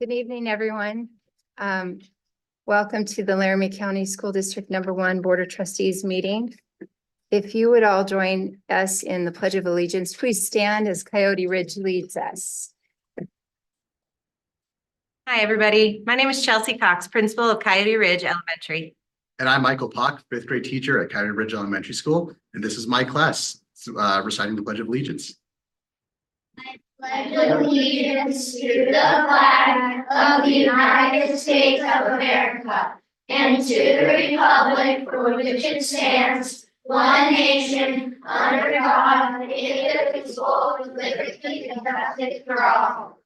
Good evening, everyone. Welcome to the Laramie County School District #1 Board of Trustees meeting. If you would all join us in the Pledge of Allegiance, please stand as Coyote Ridge leads us. Hi, everybody. My name is Chelsea Cox, principal of Coyote Ridge Elementary. And I'm Michael Pock, fifth grade teacher at Coyote Ridge Elementary School. And this is my class reciting the Pledge of Allegiance. I pledge allegiance to the flag of the United States of America and to the republic for which it stands, one nation, under God, indivisible, with liberty and justice for all.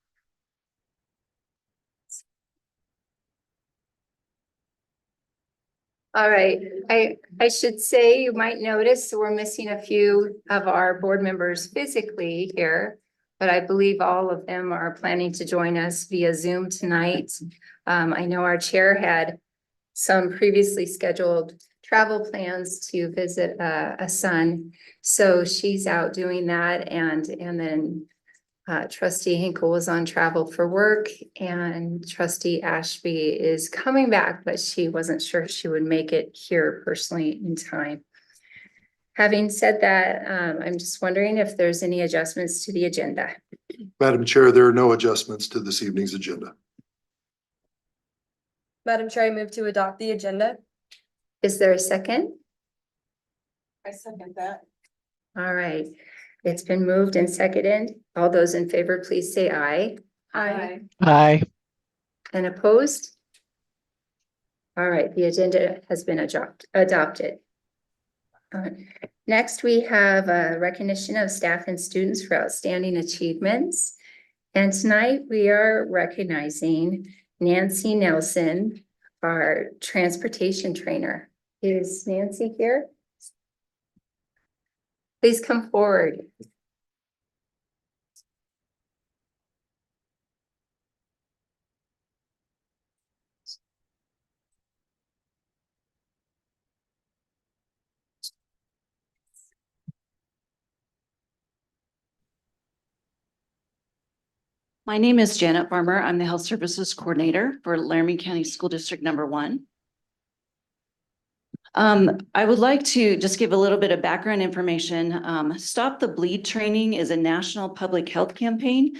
All right, I should say you might notice we're missing a few of our board members physically here, but I believe all of them are planning to join us via Zoom tonight. I know our chair had some previously scheduled travel plans to visit a son, so she's out doing that, and then Trustee Hinkle was on travel for work, and Trustee Ashby is coming back, but she wasn't sure if she would make it here personally in time. Having said that, I'm just wondering if there's any adjustments to the agenda. Madam Chair, there are no adjustments to this evening's agenda. Madam Chair, I move to adopt the agenda. Is there a second? I second that. All right, it's been moved and seconded. All those in favor, please say aye. Aye. Aye. And opposed? All right, the agenda has been adopted. Next, we have a recognition of staff and students for outstanding achievements. And tonight we are recognizing Nancy Nelson, our transportation trainer. Is Nancy here? Please come forward. My name is Janet Farmer. I'm the Health Services Coordinator for Laramie County School District #1. I would like to just give a little bit of background information. Stop the Bleed training is a national public health campaign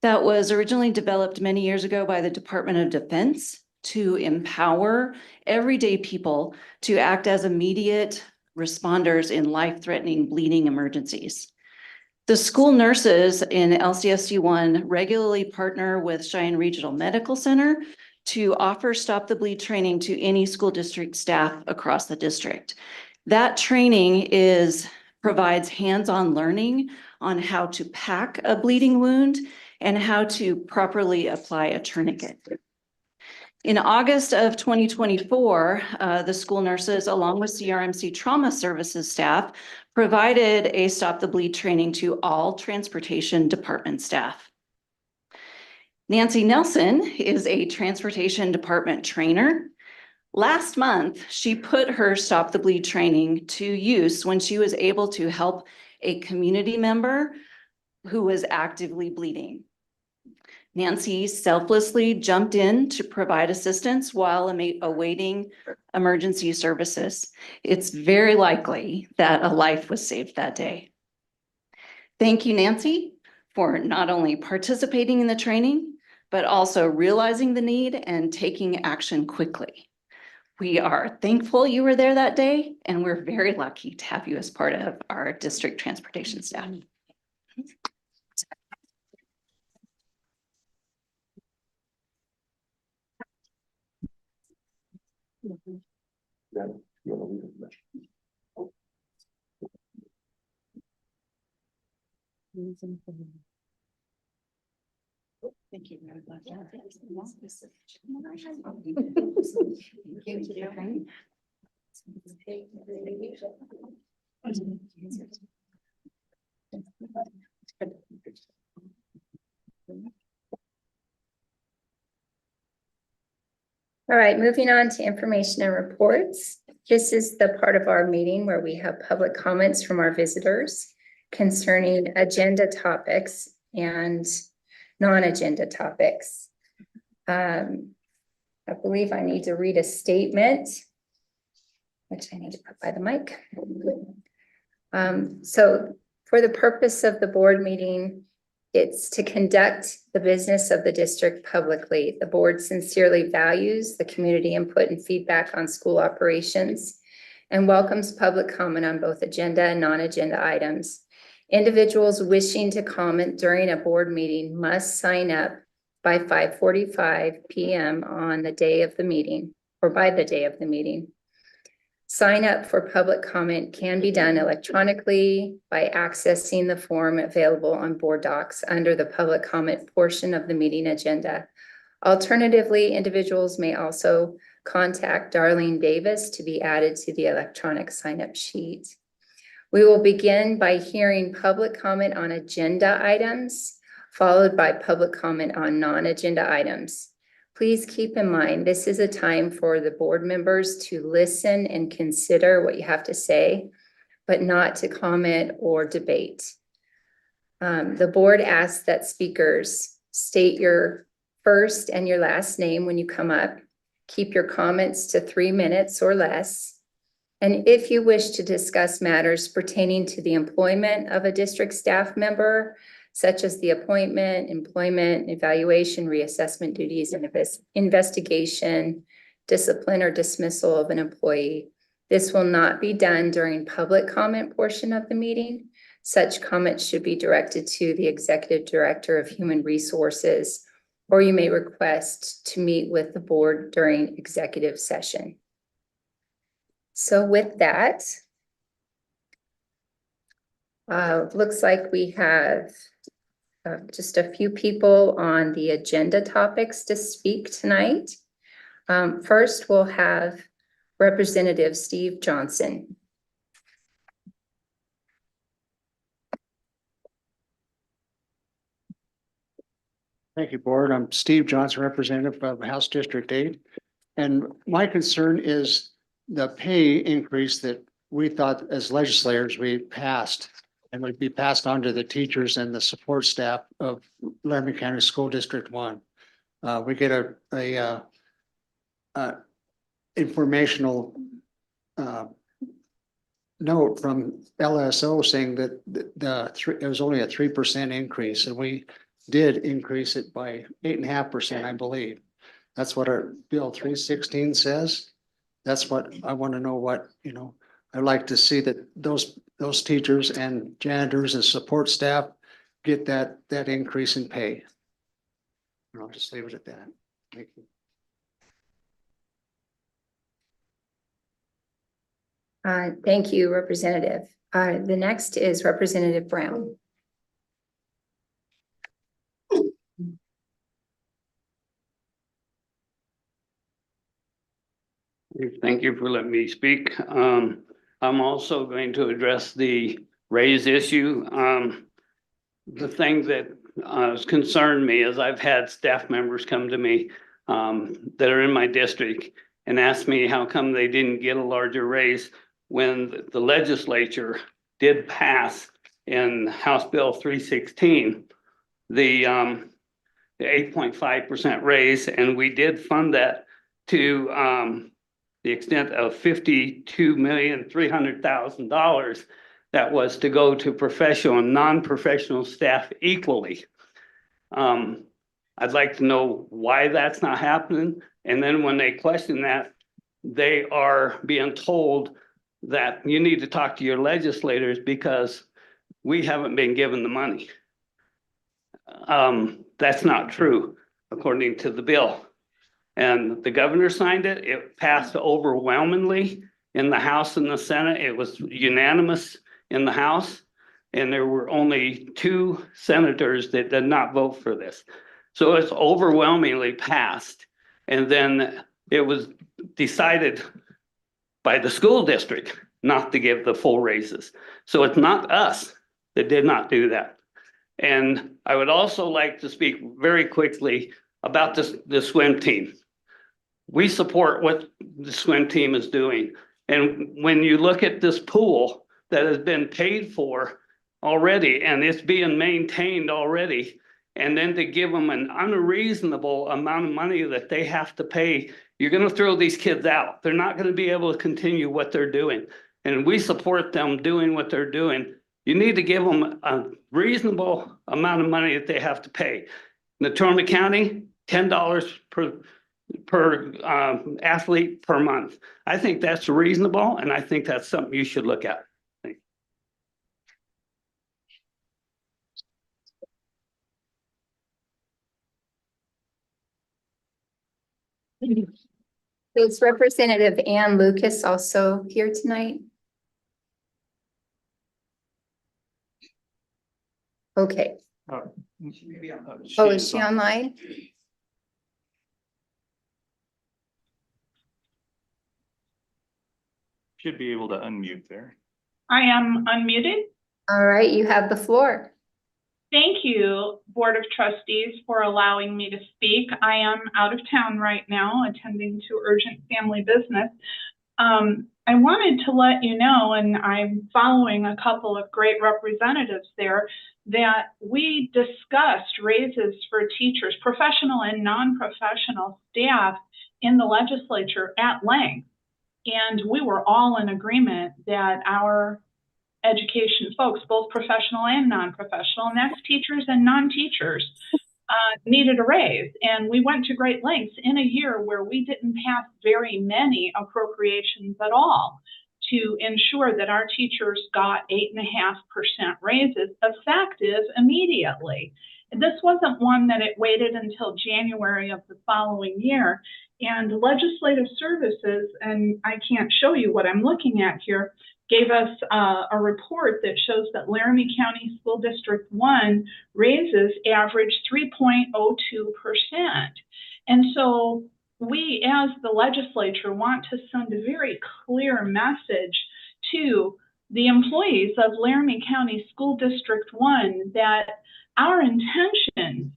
that was originally developed many years ago by the Department of Defense to empower everyday people to act as immediate responders in life-threatening bleeding emergencies. The school nurses in LCSD1 regularly partner with Cheyenne Regional Medical Center to offer Stop the Bleed training to any school district staff across the district. That training provides hands-on learning on how to pack a bleeding wound and how to properly apply a tourniquet. In August of 2024, the school nurses, along with CRMC Trauma Services staff, provided a Stop the Bleed training to all transportation department staff. Nancy Nelson is a transportation department trainer. Last month, she put her Stop the Bleed training to use when she was able to help a community member who was actively bleeding. Nancy selflessly jumped in to provide assistance while awaiting emergency services. It's very likely that a life was saved that day. Thank you, Nancy, for not only participating in the training, but also realizing the need and taking action quickly. We are thankful you were there that day, and we're very lucky to have you as part of our district transportation staff. Thank you very much. All right, moving on to information and reports. This is the part of our meeting where we have public comments from our visitors concerning agenda topics and non-agenda topics. I believe I need to read a statement, which I need to put by the mic. So for the purpose of the board meeting, it's to conduct the business of the district publicly. The board sincerely values the community input and feedback on school operations and welcomes public comment on both agenda and non-agenda items. Individuals wishing to comment during a board meeting must sign up by 5:45 p.m. on the day of the meeting or by the day of the meeting. Sign up for public comment can be done electronically by accessing the form available on board docs under the public comment portion of the meeting agenda. Alternatively, individuals may also contact Darlene Davis to be added to the electronic sign-up sheet. We will begin by hearing public comment on agenda items, followed by public comment on non-agenda items. Please keep in mind, this is a time for the board members to listen and consider what you have to say, but not to comment or debate. The board asks that speakers state your first and your last name when you come up. Keep your comments to 3 minutes or less. And if you wish to discuss matters pertaining to the employment of a district staff member, such as the appointment, employment, evaluation, reassessment duties, and investigation, discipline, or dismissal of an employee. This will not be done during public comment portion of the meeting. Such comments should be directed to the Executive Director of Human Resources, or you may request to meet with the board during executive session. So with that, looks like we have just a few people on the agenda topics to speak tonight. First, we'll have Representative Steve Johnson. Thank you, Board. I'm Steve Johnson, representative of House District 8. And my concern is the pay increase that we thought as legislators we passed and would be passed on to the teachers and the support staff of Laramie County School District 1. We get a informational note from LSO saying that it was only a 3% increase, and we did increase it by 8.5%, I believe. That's what our Bill 316 says. That's what I want to know. What, I'd like to see that those teachers and janitors and support staff get that increase in pay. And I'll just leave it at that. Thank you. Thank you, Representative. The next is Representative Brown. Thank you for letting me speak. I'm also going to address the raise issue. The thing that has concerned me is I've had staff members come to me that are in my district and ask me how come they didn't get a larger raise when the legislature did pass in House Bill 316 the 8.5% raise, and we did fund that to the extent of $52,300,000 that was to go to professional and non-professional staff equally. I'd like to know why that's not happening. And then when they question that, they are being told that you need to talk to your legislators because we haven't been given the money. That's not true, according to the bill. And the governor signed it. It passed overwhelmingly in the House and the Senate. It was unanimous in the House. And there were only 2 senators that did not vote for this. So it's overwhelmingly passed. And then it was decided by the school district not to give the full raises. So it's not us that did not do that. And I would also like to speak very quickly about the swim team. We support what the swim team is doing. And when you look at this pool that has been paid for already, and it's being maintained already, and then to give them an unreasonable amount of money that they have to pay, you're gonna throw these kids out. They're not gonna be able to continue what they're doing. And we support them doing what they're doing. You need to give them a reasonable amount of money that they have to pay. Natrona County, $10 per athlete per month. I think that's reasonable, and I think that's something you should look at. Is Representative Ann Lucas also here tonight? Okay. Oh, is she online? Should be able to unmute there. I am unmuted. All right, you have the floor. Thank you, Board of Trustees, for allowing me to speak. I am out of town right now, attending to urgent family business. I wanted to let you know, and I'm following a couple of great representatives there, that we discussed raises for teachers, professional and non-professional staff in the legislature at length. And we were all in agreement that our education folks, both professional and non-professional, and that's teachers and non-teachers, needed a raise. And we went to great lengths in a year where we didn't pass very many appropriations at all to ensure that our teachers got 8.5% raises effective immediately. And this wasn't one that it waited until January of the following year. And Legislative Services, and I can't show you what I'm looking at here, gave us a report that shows that Laramie County School District 1 raises average 3.02%. And so we, as the legislature, want to send a very clear message to the employees of Laramie County School District 1 that our intentions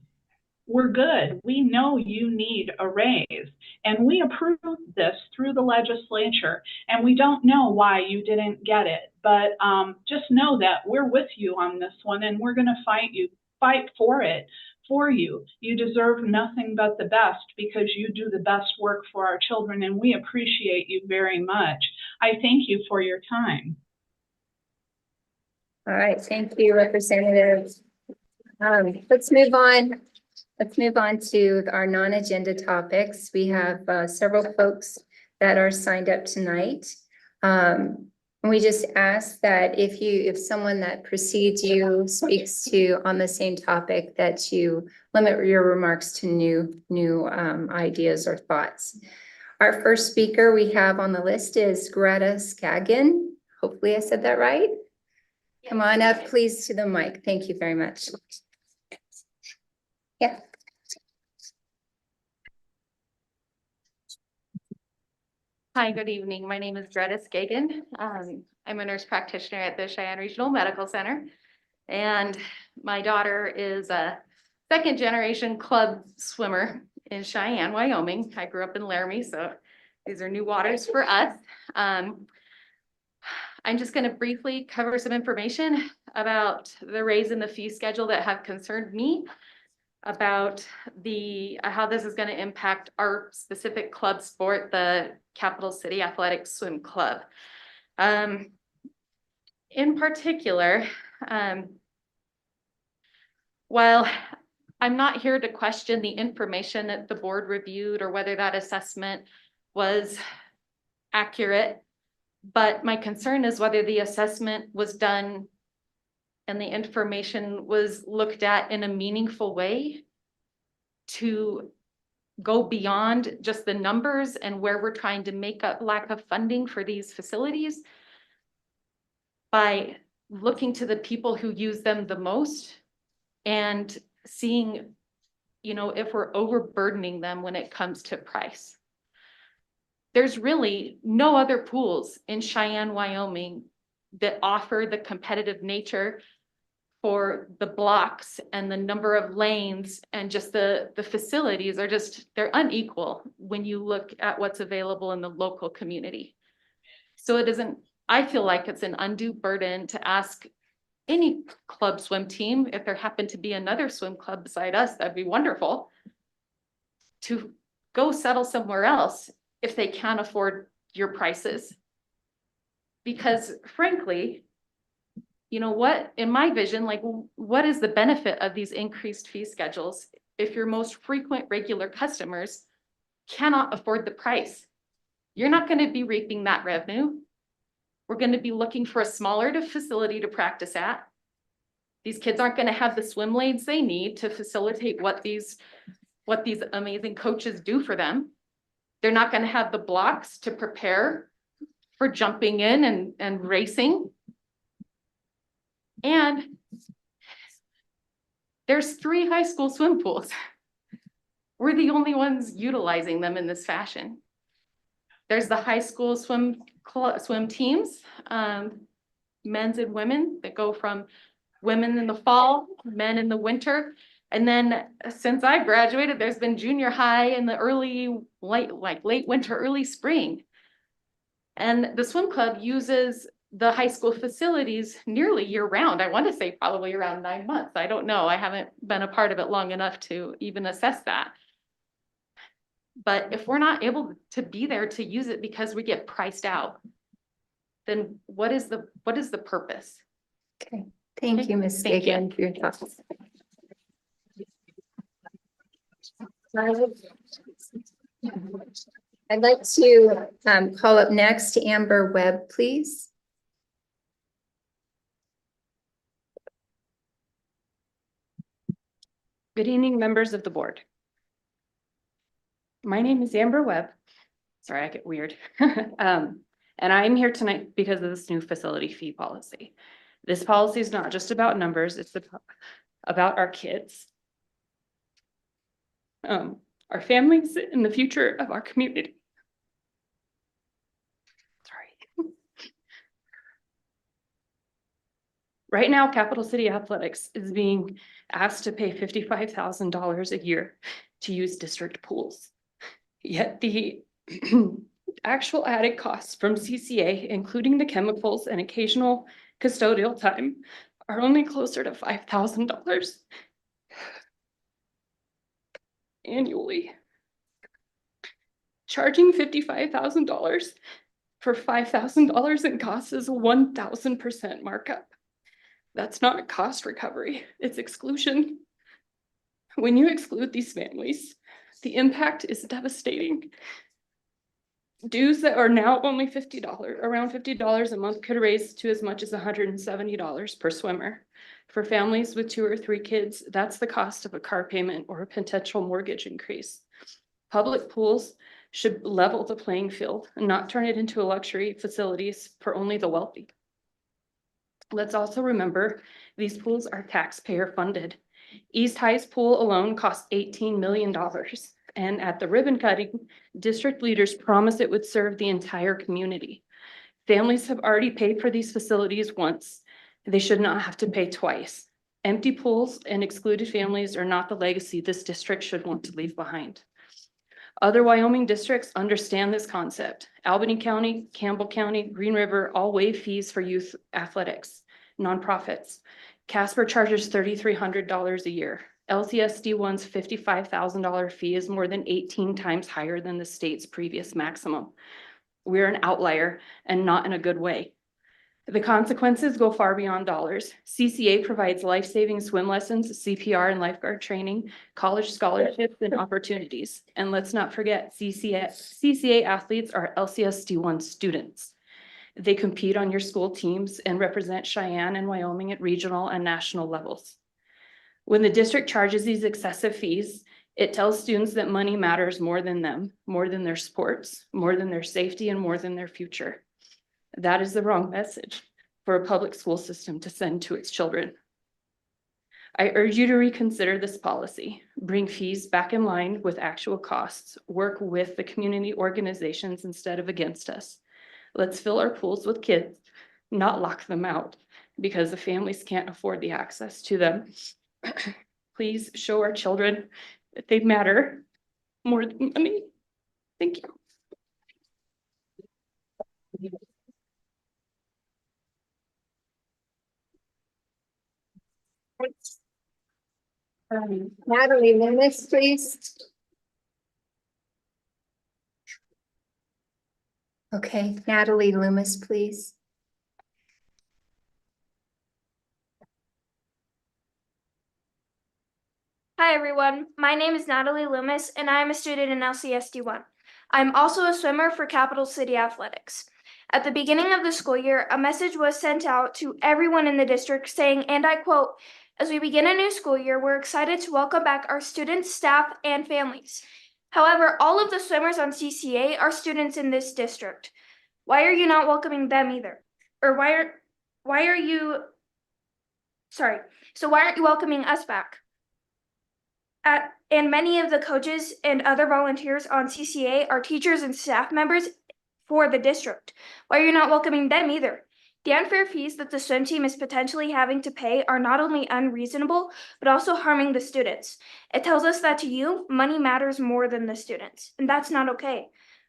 were good. We know you need a raise, and we approved this through the legislature, and we don't know why you didn't get it, but just know that we're with you on this one, and we're going to fight for it for you. You deserve nothing but the best because you do the best work for our children, and we appreciate you very much. I thank you for your time. All right, thank you, Representative. Let's move on. Let's move on to our non-agenda topics. We have several folks that are signed up tonight. We just ask that if someone that precedes you speaks to on the same topic, that you limit your remarks to new ideas or thoughts. Our first speaker we have on the list is Greta Skagin. Hopefully I said that right. Come on up, please, to the mic. Thank you very much. Yeah. Hi, good evening. My name is Greta Skagin. I'm a nurse practitioner at the Cheyenne Regional Medical Center. And my daughter is a second generation club swimmer in Cheyenne, Wyoming. I grew up in Laramie, so these are new waters for us. I'm just going to briefly cover some information about the raise in the fee schedule that have concerned me, about how this is going to impact our specific club sport, the Capital City Athletic Swim Club. In particular, while I'm not here to question the information that the board reviewed or whether that assessment was accurate, but my concern is whether the assessment was done and the information was looked at in a meaningful way to go beyond just the numbers and where we're trying to make up lack of funding for these facilities by looking to the people who use them the most and seeing, if we're overburdening them when it comes to price. There's really no other pools in Cheyenne, Wyoming that offer the competitive nature for the blocks and the number of lanes, and just the facilities are they're unequal when you look at what's available in the local community. So I feel like it's an undue burden to ask any club swim team, if there happened to be another swim club beside us, that'd be wonderful, to go settle somewhere else if they can't afford your prices. Because frankly, you know what, in my vision, like, what is the benefit of these increased fee schedules if your most frequent regular customers cannot afford the price? You're not going to be reaping that revenue. We're going to be looking for a smaller facility to practice at. These kids aren't going to have the swim lanes they need to facilitate what these amazing coaches do for them. They're not going to have the blocks to prepare for jumping in and racing. And there's 3 high school swim pools. We're the only ones utilizing them in this fashion. There's the high school swim teams, men's and women, that go from women in the fall, men in the winter. And then since I graduated, there's been junior high in the late winter, early spring. And the swim club uses the high school facilities nearly year round. I want to say probably around 9 months. I don't know. I haven't been a part of it long enough to even assess that. But if we're not able to be there to use it because we get priced out, then what is the purpose? Okay, thank you, Ms. Thank you. Gagan, for your thoughts. I'd like to call up next Amber Webb, please. Good evening, members of the board. My name is Amber Webb. Sorry, I get weird. And I'm here tonight because of this new facility fee policy. This policy is not just about numbers, it's about our kids, our families, and the future of our community. Sorry. Right now, Capital City Athletics is being asked to pay $55,000 a year to use district pools. Yet the actual added costs from CCA, including the chemicals and occasional custodial time, are only closer to $5,000 annually. Charging $55,000 for $5,000 in costs is a 1,000% markup. That's not cost recovery, it's exclusion. When you exclude these families, the impact is devastating. Dues that are now only around $50 a month could raise to as much as $170 per swimmer. For families with 2 or 3 kids, that's the cost of a car payment or a potential mortgage increase. Public pools should level the playing field and not turn it into a luxury facilities for only the wealthy. Let's also remember these pools are taxpayer funded. East High's pool alone costs $18 million. And at the ribbon cutting, district leaders promised it would serve the entire community. Families have already paid for these facilities once. They should not have to pay twice. Empty pools and excluded families are not the legacy this district should want to leave behind. Other Wyoming districts understand this concept. Albany County, Campbell County, Green River all waive fees for youth athletics, nonprofits. Casper charges $3,300 a year. LCSD1's $55,000 fee is more than 18 times higher than the state's previous maximum. We're an outlier and not in a good way. The consequences go far beyond dollars. CCA provides life-saving swim lessons, CPR and lifeguard training, college scholarships and opportunities. And let's not forget, CCA athletes are LCSD1 students. They compete on your school teams and represent Cheyenne and Wyoming at regional and national levels. When the district charges these excessive fees, it tells students that money matters more than them, more than their sports, more than their safety, and more than their future. That is the wrong message for a public school system to send to its children. I urge you to reconsider this policy, bring fees back in line with actual costs, work with the community organizations instead of against us. Let's fill our pools with kids, not lock them out because the families can't afford the access to them. Please show our children that they matter more than money. Thank you. Natalie Loomis, please. Okay, Natalie Loomis, please. Hi, everyone. My name is Natalie Loomis, and I am a student in LCSD1. I'm also a swimmer for Capital City Athletics. At the beginning of the school year, a message was sent out to everyone in the district saying, and I quote, "As we begin a new school year, we're excited to welcome back our students, staff, and families. However, all of the swimmers on CCA are students in this district. Why are you not welcoming them either? Or why aren't you welcoming us back? And many of the coaches and other volunteers on CCA are teachers and staff members for the district. Why are you not welcoming them either? The unfair fees that the swim team is potentially having to pay are not only unreasonable, but also harming the students. It tells us that to you, money matters more than the students, and that's not okay.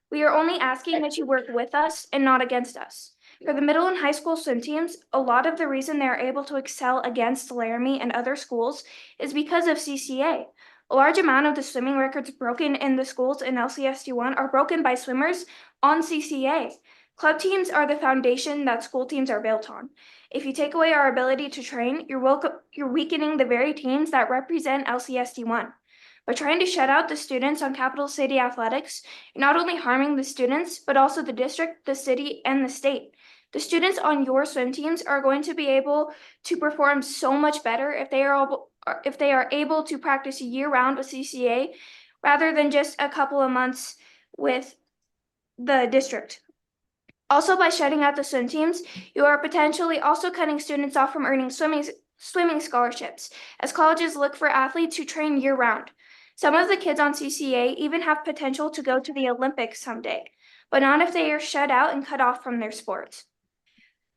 We are only asking that you work with us and not against us. For the middle and high school swim teams, a lot of the reason they are able to excel against Laramie and other schools is because of CCA. A large amount of the swimming records broken in the schools in LCSD1 are broken by swimmers on CCA. Club teams are the foundation that school teams are built on. If you take away our ability to train, you're weakening the very teams that represent LCSD1. By trying to shut out the students on Capital City Athletics, you're not only harming the students, but also the district, the city, and the state. The students on your swim teams are going to be able to perform so much better if they are able to practice year-round with CCA rather than just a couple of months with the district. Also, by shutting out the swim teams, you are potentially also cutting students off from earning swimming scholarships, as colleges look for athletes who train year-round. Some of the kids on CCA even have potential to go to the Olympics someday, but not if they are shut out and cut off from their sports.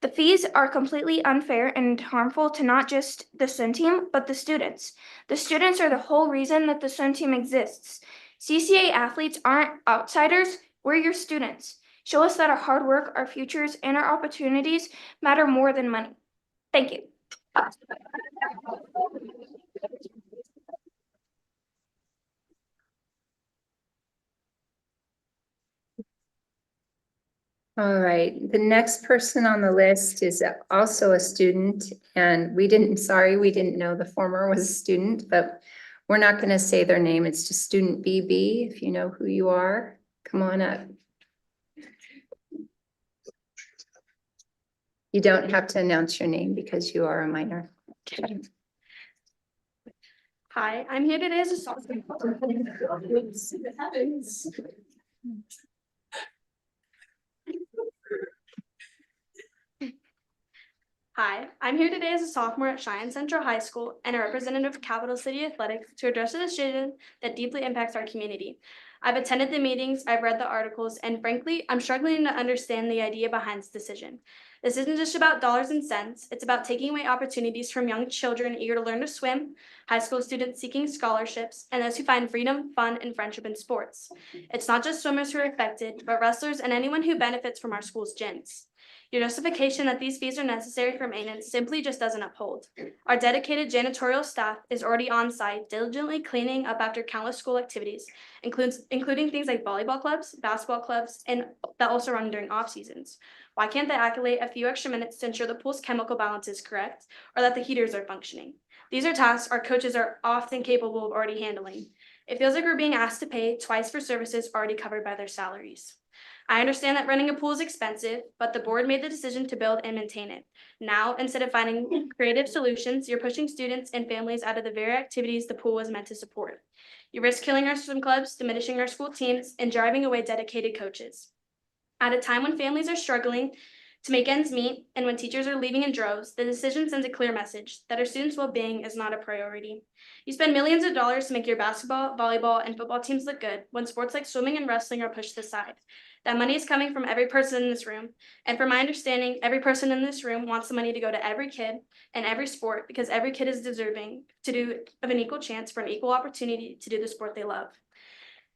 The fees are completely unfair and harmful to not just the swim team, but the students. The students are the whole reason that the swim team exists. CCA athletes aren't outsiders, we're your students. Show us that our hard work, our futures, and our opportunities matter more than money. Thank you. All right, the next person on the list is also a student, and we didn't know the former was a student, but we're not going to say their name. It's just student BB. If you know who you are, come on up. You don't have to announce your name because you are a minor. Hi, I'm here today as a sophomore. Hi, I'm here today as a sophomore at Cheyenne Central High School and a representative of Capital City Athletics to address a decision that deeply impacts our community. I've attended the meetings, I've read the articles, and frankly, I'm struggling to understand the idea behind this decision. This isn't just about dollars and cents, it's about taking away opportunities from young children eager to learn to swim, high school students seeking scholarships, and those who find freedom, fun, and friendship in sports. It's not just swimmers who are affected, but wrestlers and anyone who benefits from our school's gyms. Your justification that these fees are necessary for maintenance simply just doesn't uphold. Our dedicated janitorial staff is already on site, diligently cleaning up after countless school activities, including things like volleyball clubs, basketball clubs, and that also run during off seasons. Why can't they accolade a few extra minutes to ensure the pool's chemical balance is correct, or that the heaters are functioning? These are tasks our coaches are often capable of already handling. It feels like we're being asked to pay twice for services already covered by their salaries. I understand that renting a pool is expensive, but the board made the decision to build and maintain it. Now, instead of finding creative solutions, you're pushing students and families out of the very activities the pool was meant to support. You risk killing our swim clubs, diminishing our school teams, and driving away dedicated coaches. At a time when families are struggling to make ends meet and when teachers are leaving in droves, the decision sends a clear message that our students' well-being is not a priority. You spend millions of dollars to make your basketball, volleyball, and football teams look good when sports like swimming and wrestling are pushed aside. That money is coming from every person in this room. And from my understanding, every person in this room wants the money to go to every kid and every sport because every kid is deserving of an equal chance for an equal opportunity to do the sport they love.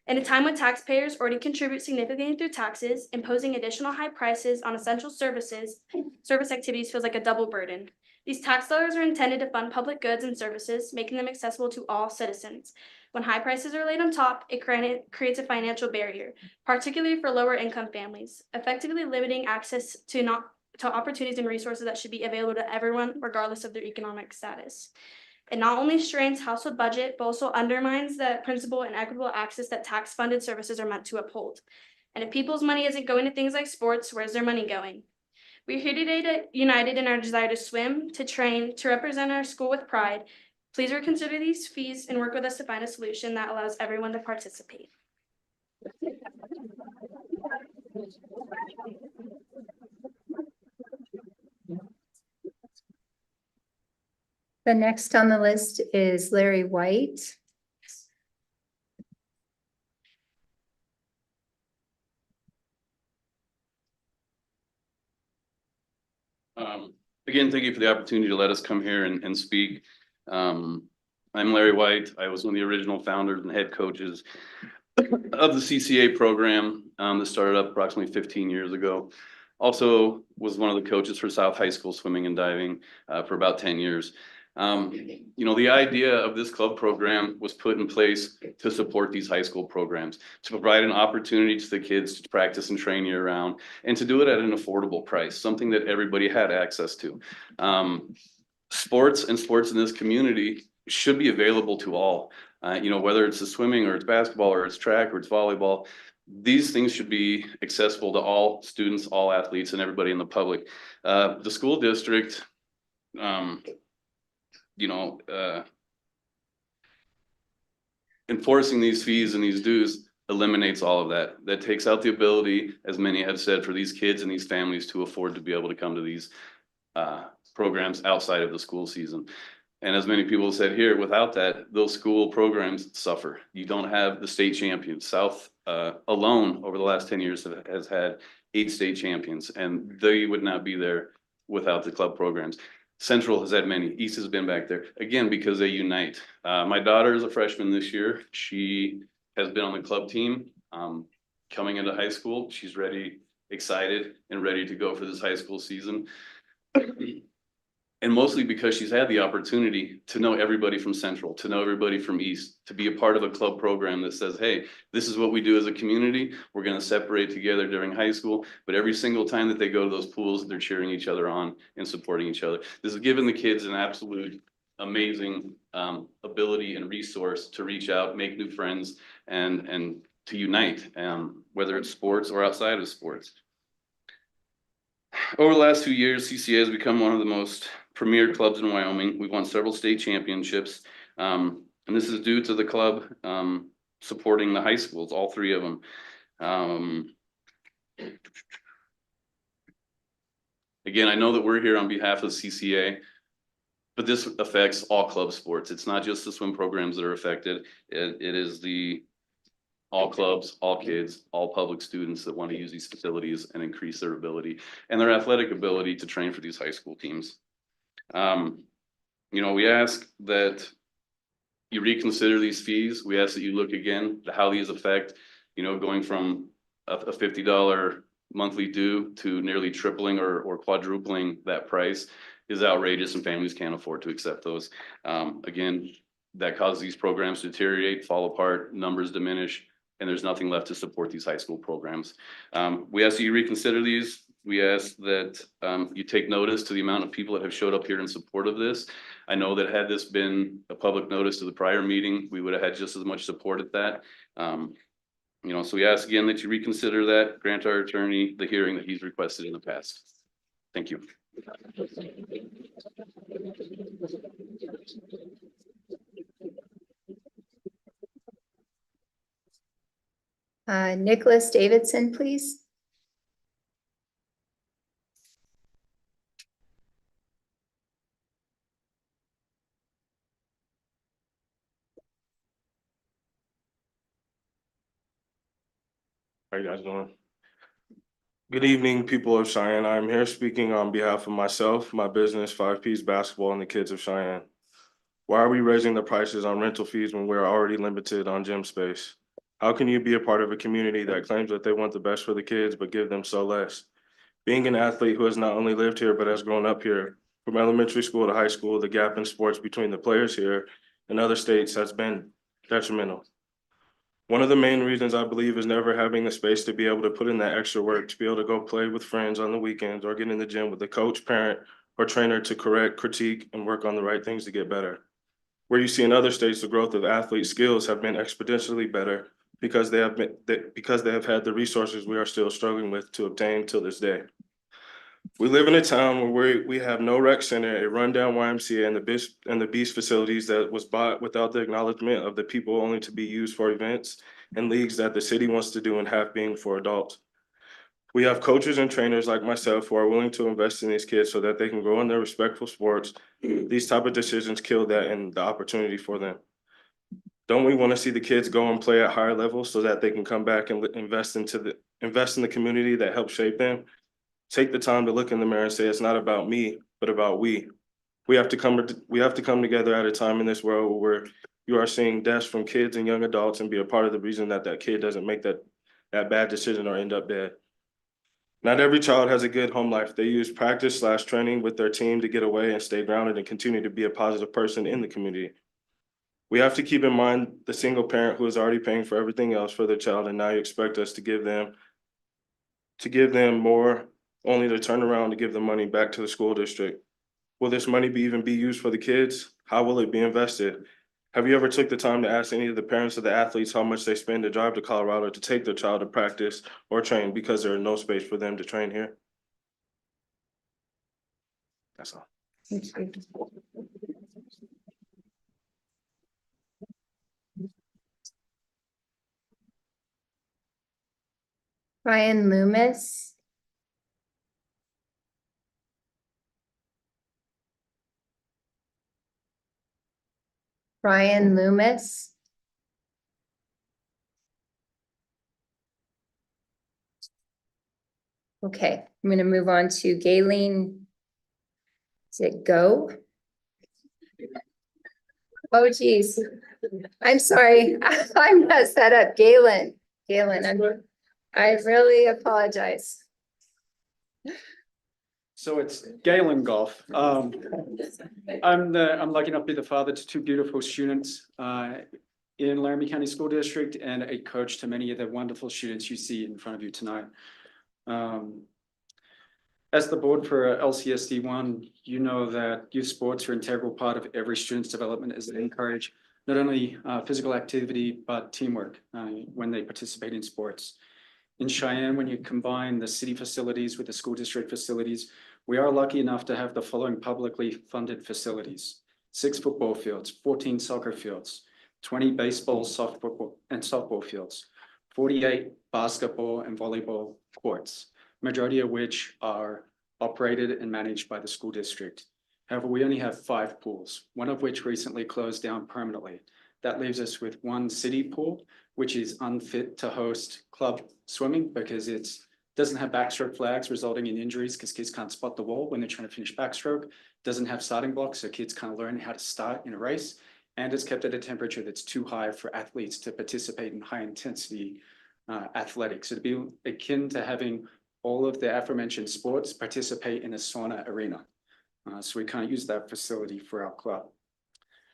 In a time when taxpayers already contribute significantly through taxes, imposing additional high prices on essential service activities feels like a double burden. These tax dollars are intended to fund public goods and services, making them accessible to all citizens. When high prices are laid on top, it creates a financial barrier, particularly for lower income families, effectively limiting access to opportunities and resources that should be available to everyone, regardless of their economic status. It not only strains household budget, but also undermines the principle and equitable access that tax-funded services are meant to uphold. And if people's money isn't going to things like sports, where's their money going? We're here today united in our desire to swim, to train, to represent our school with pride. Please reconsider these fees and work with us to find a solution that allows everyone to participate. The next on the list is Larry White. Again, thank you for the opportunity to let us come here and speak. I'm Larry White. I was one of the original founders and head coaches of the CCA program that started up approximately 15 years ago. Also was one of the coaches for South High School swimming and diving for about 10 years. You know, the idea of this club program was put in place to support these high school programs, to provide an opportunity to the kids to practice and train year round, and to do it at an affordable price, something that everybody had access to. Sports in this community should be available to all. You know, whether it's the swimming or it's basketball or it's track or it's volleyball, these things should be accessible to all students, all athletes, and everybody in the public. The school district, you know, enforcing these fees and these dues eliminates all of that. That takes out the ability, as many have said, for these kids and these families to afford to be able to come to these programs outside of the school season. And as many people said here, without that, those school programs suffer. You don't have the state champions. South alone over the last 10 years has had 8 state champions, and they would not be there without the club programs. Central has had many. East has been back there, again, because they unite. My daughter is a freshman this year. She has been on the club team coming into high school. She's ready, excited, and ready to go for this high school season. And mostly because she's had the opportunity to know everybody from Central, to know everybody from East, to be a part of a club program that says, hey, this is what we do as a community. We're going to separate together during high school, but every single time that they go to those pools, they're cheering each other on and supporting each other. This has given the kids an absolute amazing ability and resource to reach out, make new friends, and to unite, whether it's sports or outside of sports. Over the last few years, CCA has become one of the most premier clubs in Wyoming. We've won several state championships, and this is due to the club supporting the high schools, all 3 of them. Again, I know that we're here on behalf of CCA, but this affects all club sports. It's not just the swim programs that are affected. It is all clubs, all kids, all public students that want to use these facilities and increase their ability and their athletic ability to train for these high school teams. You know, we ask that you reconsider these fees. We ask that you look again to how these affect, you know, going from a $50 monthly due to nearly tripling or quadrupling that price is outrageous, and families can't afford to accept those. Again, that causes these programs to deteriorate, fall apart, numbers diminish, and there's nothing left to support these high school programs. We ask that you reconsider these. We ask that you take notice to the amount of people that have showed up here in support of this. I know that had this been a public notice to the prior meeting, we would have had just as much support at that. You know, so we ask again that you reconsider that, grant our attorney the hearing that he's requested in the past. Thank you. Nicholas Davidson, please. How you guys doing? Good evening, people of Cheyenne. I'm here speaking on behalf of myself, my business, 5Ps Basketball, and the kids of Cheyenne. Why are we raising the prices on rental fees when we're already limited on gym space? How can you be a part of a community that claims that they want the best for the kids but give them so less? Being an athlete who has not only lived here but has grown up here, From elementary school to high school, the gap in sports between the players here and other states has been detrimental. One of the main reasons I believe is never having the space to be able to put in that extra work, to be able to go play with friends on the weekends or get in the gym with a coach, parent, or trainer to correct, critique, and work on the right things to get better. Where you see in other states, the growth of athlete skills have been exponentially better because they have had the resources we are still struggling with to obtain till this day. We live in a town where we have no rec center, a rundown YMCA, and the Beast facilities that was bought without the acknowledgement of the people, only to be used for events and leagues that the city wants to do and half being for adults. We have coaches and trainers like myself who are willing to invest in these kids so that they can grow in their respectful sports. These type of decisions kill that and the opportunity for them. Don't we want to see the kids go and play at higher levels so that they can come back and invest in the community that helped shape them? Take the time to look in the mirror and say, it's not about me, but about we. We have to come together at a time in this world where you are seeing deaths from kids and young adults and be a part of the reason that that kid doesn't make that bad decision or end up dead. Not every child has a good home life. They use practice/training with their team to get away and stay grounded and continue to be a positive person in the community. We have to keep in mind the single parent who is already paying for everything else for their child, and now you expect us to give them more, only to turn around to give the money back to the school district. Will this money even be used for the kids? How will it be invested? Have you ever took the time to ask any of the parents of the athletes how much they spend to drive to Colorado to take their child to practice or train because there is no space for them to train here? That's all. Ryan Loomis. Ryan Loomis. Okay, I'm going to move on to Galen. Is it Go? Oh, geez. I'm sorry. I messed that up. Galen. I really apologize. So it's Galen Golf. I'm lucky enough to be the father to two beautiful students in Laramie County School District and a coach to many of the wonderful students you see in front of you tonight. As the board for LCSD1, you know that youth sports are an integral part of every student's development as they encourage not only physical activity, but teamwork when they participate in sports. In Cheyenne, when you combine the city facilities with the school district facilities, we are lucky enough to have the following publicly funded facilities: 6 football fields, 14 soccer fields, 20 baseball, softball fields, 48 basketball and volleyball courts, majority of which are operated and managed by the school district. However, we only have 5 pools, one of which recently closed down permanently. That leaves us with 1 city pool, which is unfit to host club swimming because it doesn't have backstroke flags, resulting in injuries because kids can't spot the wall when they're trying to finish backstroke. Doesn't have starting blocks, so kids can't learn how to start in a race. And it's kept at a temperature that's too high for athletes to participate in high intensity athletics. It'd be akin to having all of the aforementioned sports participate in a sauna arena. So we can't use that facility for our club.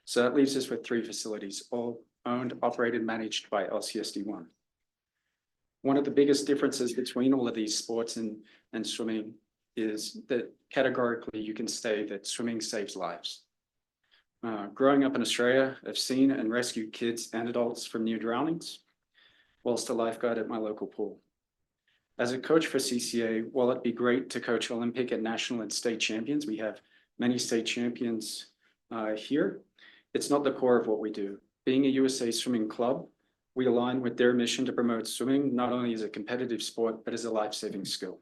So that leaves us with 3 facilities, all owned, operated, managed by LCSD1. One of the biggest differences between all of these sports and swimming is that categorically you can say that swimming saves lives. Growing up in Australia, I've seen and rescued kids and adults from near drownings, whilst a lifeguard at my local pool. As a coach for CCA, while it'd be great to coach Olympic and national and state champions, we have many state champions here. It's not the core of what we do. Being a USA Swimming Club, we align with their mission to promote swimming, not only as a competitive sport, but as a life-saving skill.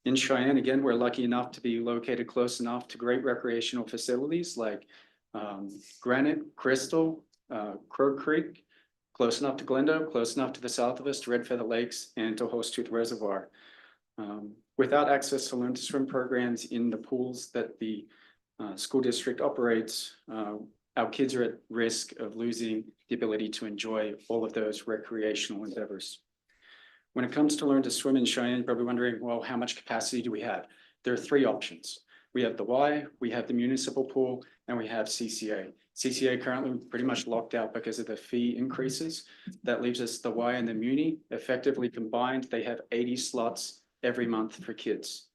In Cheyenne, again, we're lucky enough to be located close enough to great recreational facilities like Granite, Crystal, Crow Creek, close enough to Glendale, close enough to the south of us to Red Feather Lakes and to Horsetooth Reservoir. Without access to learn to swim programs in the pools that the school district operates, our kids are at risk of losing the ability to enjoy all of those recreational endeavors. When it comes to learn to swim in Cheyenne, you're probably wondering, well, how much capacity do we have? There are 3 options. We have the Y, we have the municipal pool, and we have CCA. CCA currently pretty much locked out because of the fee increases. That leaves us the Y and the Muni. Effectively combined, they have 80 slots every month for kids.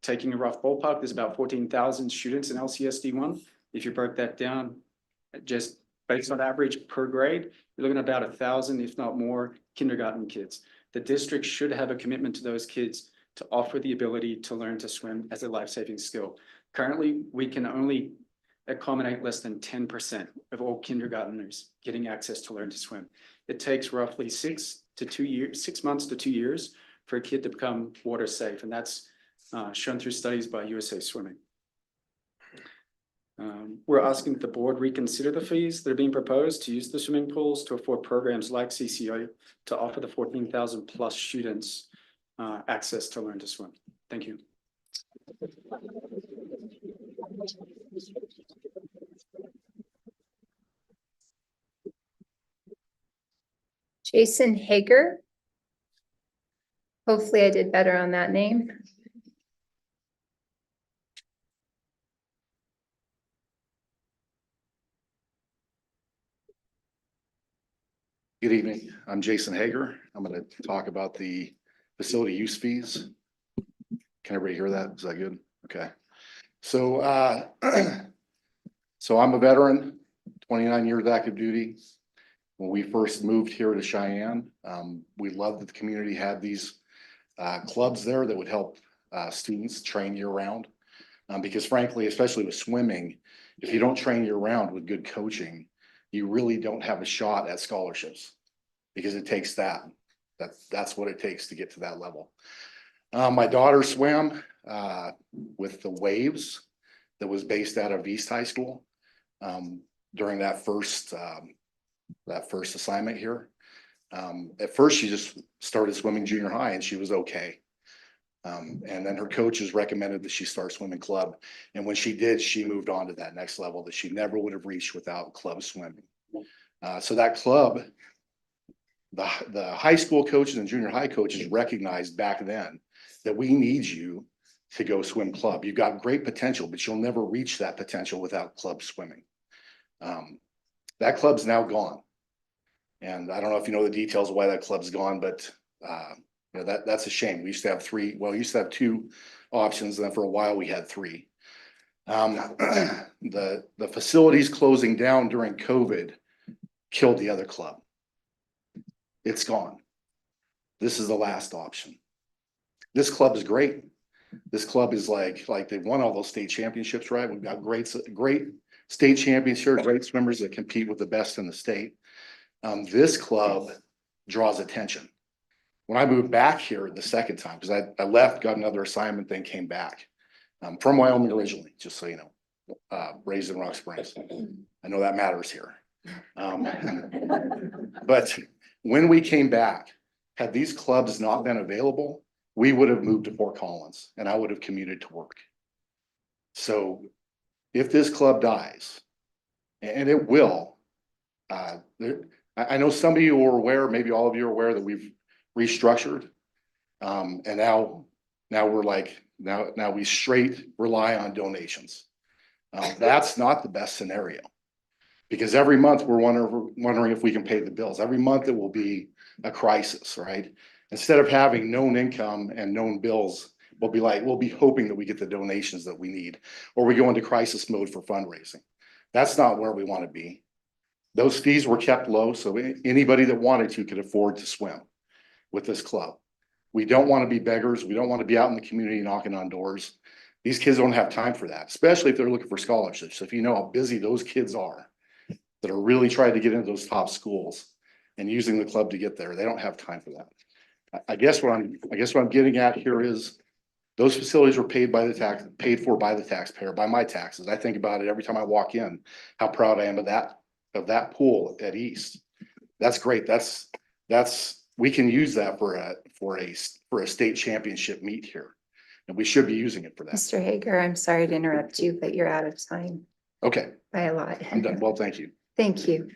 Taking a rough ballpark, there's about 14,000 students in LCSD1. If you broke that down, just based on average per grade, you're looking at about 1,000, if not more, kindergarten kids. The district should have a commitment to those kids to offer the ability to learn to swim as a life-saving skill. Currently, we can only accommodate less than 10% of all kindergarteners getting access to learn to swim. It takes roughly 6 months to 2 years for a kid to become water safe, and that's shown through studies by USA Swimming. We're asking that the board reconsider the fees that are being proposed to use the swimming pools to afford programs like CCA to offer the 14,000 plus students access to learn to swim. Thank you. Jason Hager. Hopefully I did better on that name. Good evening. I'm Jason Hager. I'm going to talk about the facility use fees. Can everybody hear that? Is that good? Okay. So, so I'm a veteran, 29 years active duty. When we first moved here to Cheyenne, we loved that the community had these clubs there that would help students train year round. Because frankly, especially with swimming, if you don't train year round with good coaching, you really don't have a shot at scholarships because it takes that's what it takes to get to that level. My daughter swam with the Waves that was based out of East High School during that first assignment here. At first, she just started swimming junior high and she was okay. And then her coaches recommended that she start swimming club. And when she did, she moved on to that next level that she never would have reached without club swimming. So that club, the high school coaches and junior high coaches recognized back then that we need you to go swim club. You've got great potential, but you'll never reach that potential without club swimming. That club's now gone. And I don't know if you know the details of why that club's gone, but you know, that's a shame. We used to have we used to have 2 options, and then for a while we had 3. The facilities closing down during COVID killed the other club. It's gone. This is the last option. This club is great. This club is like they won all those state championships, right? We've got great state champions here, great swimmers that compete with the best in the state. This club draws attention. When I moved back here the second time, because I left, got another assignment, then came back. From Wyoming originally, just so you know, raised in Rock Springs. I know that matters here. But when we came back, had these clubs not been available, we would have moved to Fort Collins and I would have commuted to work. So if this club dies, and it will, I know some of you are aware, maybe all of you are aware that we've restructured. And now we're like, now we straight rely on donations. That's not the best scenario because every month we're wondering if we can pay the bills. Every month it will be a crisis, right? Instead of having known income and known bills, we'll be hoping that we get the donations that we need, or we go into crisis mode for fundraising. That's not where we want to be. Those fees were kept low, so anybody that wanted to could afford to swim with this club. We don't want to be beggars. We don't want to be out in the community knocking on doors. These kids don't have time for that, especially if they're looking for scholarships. If you know how busy those kids are that are really trying to get into those top schools and using the club to get there, they don't have time for that. I guess what I'm getting at here is those facilities were paid for by the taxpayer, by my taxes. I think about it every time I walk in, how proud I am of that pool at East. That's great. We can use that for a state championship meet here. And we should be using it for that. Mr. Hager, I'm sorry to interrupt you, but you're out of time Okay, by a lot. I'm done. Well, thank you. Thank you.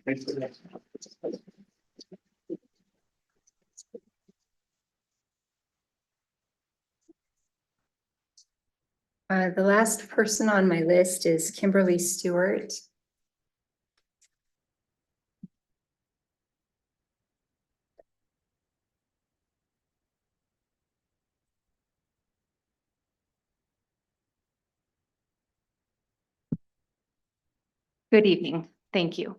The last person on my list is Kimberly Stewart. Good evening. Thank you.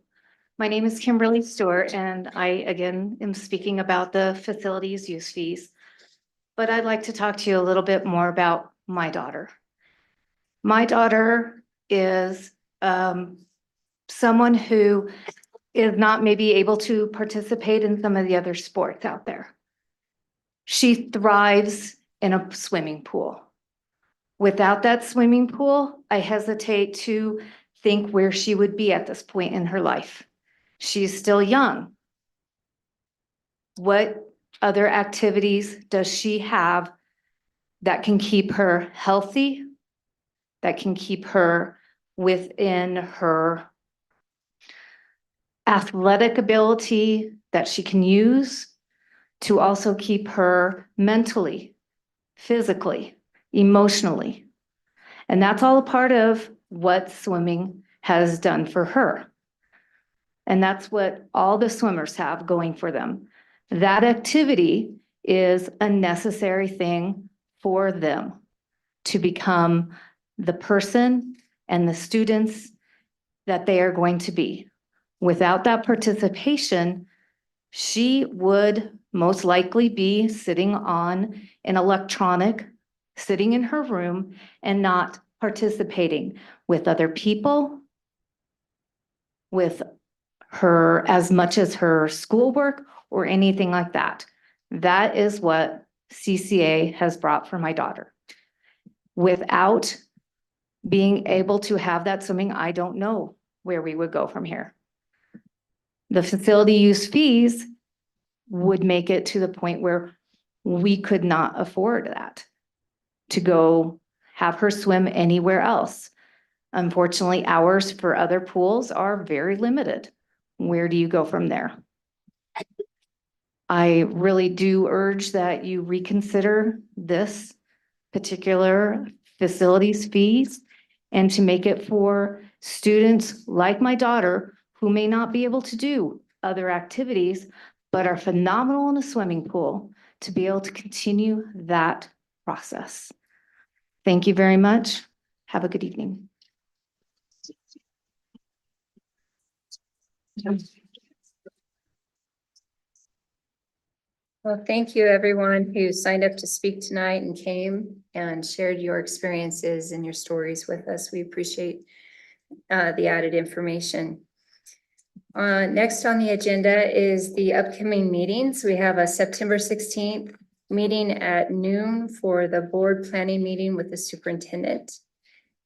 My name is Kimberly Stewart, and I again am speaking about the facilities use fees. But I'd like to talk to you a little bit more about my daughter. My daughter is someone who is not maybe able to participate in some of the other sports out there. She thrives in a swimming pool. Without that swimming pool, I hesitate to think where she would be at this point in her life. She's still young. What other activities does she have that can keep her healthy, that can keep her within her athletic ability that she can use to also keep her mentally, physically, emotionally? And that's all a part of what swimming has done for her. And that's what all the swimmers have going for them. That activity is a necessary thing for them to become the person and the students that they are going to be. Without that participation, she would most likely be sitting on an electronic, sitting in her room and not participating with other people, with her as much as her schoolwork or anything like that. That is what CCA has brought for my daughter. Without being able to have that swimming, I don't know where we would go from here. The facility use fees would make it to the point where we could not afford that, to go have her swim anywhere else. Unfortunately, hours for other pools are very limited. Where do you go from there? I really do urge that you reconsider this particular facilities fees and to make it for students like my daughter who may not be able to do other activities, but are phenomenal in a swimming pool, to be able to continue that process. Thank you very much. Have a good evening. Well, thank you, everyone who signed up to speak tonight and came and shared your experiences and your stories with us. We appreciate the added information. Next on the agenda is the upcoming meetings. We have a September 16th meeting at noon for the board planning meeting with the superintendent.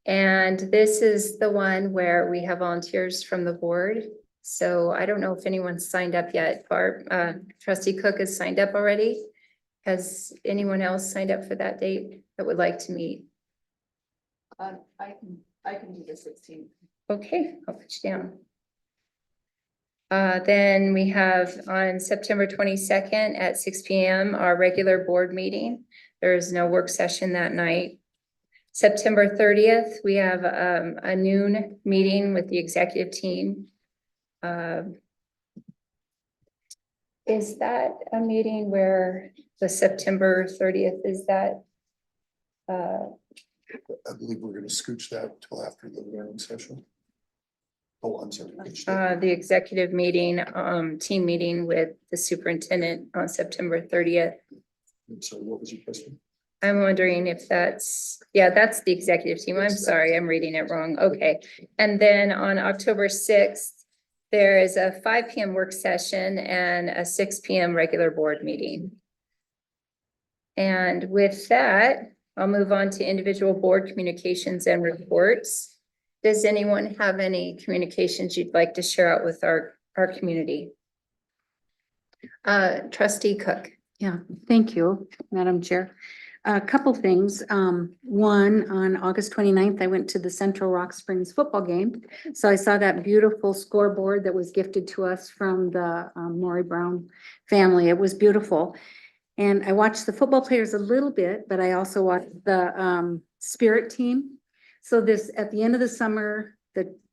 And this is the one where we have volunteers from the board. So I don't know if anyone's signed up yet. Barb, Trustee Cook has signed up already. Has anyone else signed up for that date that would like to meet? I can do the 16th. Okay, I'll put you down. Then we have on September 22nd at 6 p.m. our regular board meeting. There is no work session that night. September 30th, we have a noon meeting with the executive team. Is that a meeting where the September 30th, is that? I believe we're gonna scooch that till after the learning session. Oh, I'm sorry. The executive meeting, team meeting with the superintendent on September 30th. I'm sorry, what was your question? I'm wondering if that's, yeah, that's the executive team. I'm sorry, I'm reading it wrong. Okay. And then on October 6th, there is a 5 p.m. work session and a 6 p.m. regular board meeting. And with that, I'll move on to individual board communications and reports. Does anyone have any communications you'd like to share out with our community? Trustee Cook. Yeah, thank you, Madam Chair. A couple things. One, on August 29th, I went to the Central Rock Springs football game. So I saw that beautiful scoreboard that was gifted to us from the Maury Brown family. It was beautiful. And I watched the football players a little bit, but I also watched the spirit team. So this, at the end of the summer,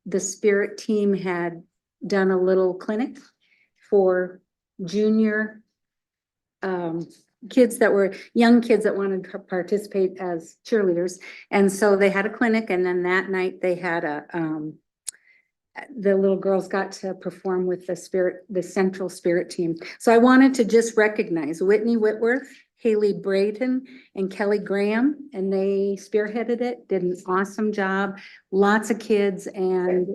the spirit team had done a little clinic for junior kids that were young kids that wanted to participate as cheerleaders. And so they had a clinic, and then that night they had the little girls got to perform with the central spirit team. So I wanted to just recognize Whitney Whitworth, Haley Brayton, and Kelly Graham, and they spearheaded it, did an awesome job. Lots of kids, and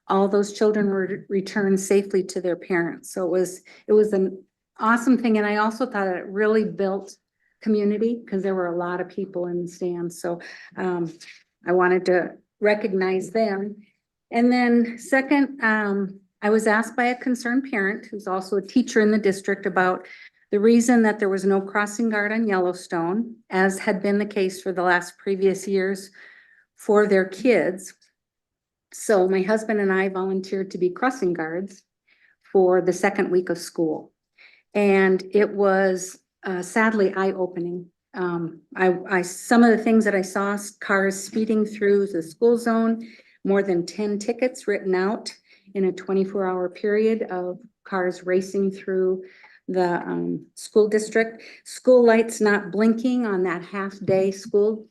all those children were returned safely to their parents. So it was an awesome thing. And I also thought it really built community because there were a lot of people in the stands. So I wanted to recognize them. And then second, I was asked by a concerned parent who's also a teacher in the district about the reason that there was no crossing guard on Yellowstone, as had been the case for the last previous years for their kids. So my husband and I volunteered to be crossing guards for the second week of school. And it was sadly eye-opening. Some of the things that I saw, cars speeding through the school zone, more than 10 tickets written out in a 24-hour period of cars racing through the school district. School lights not blinking on that half-day school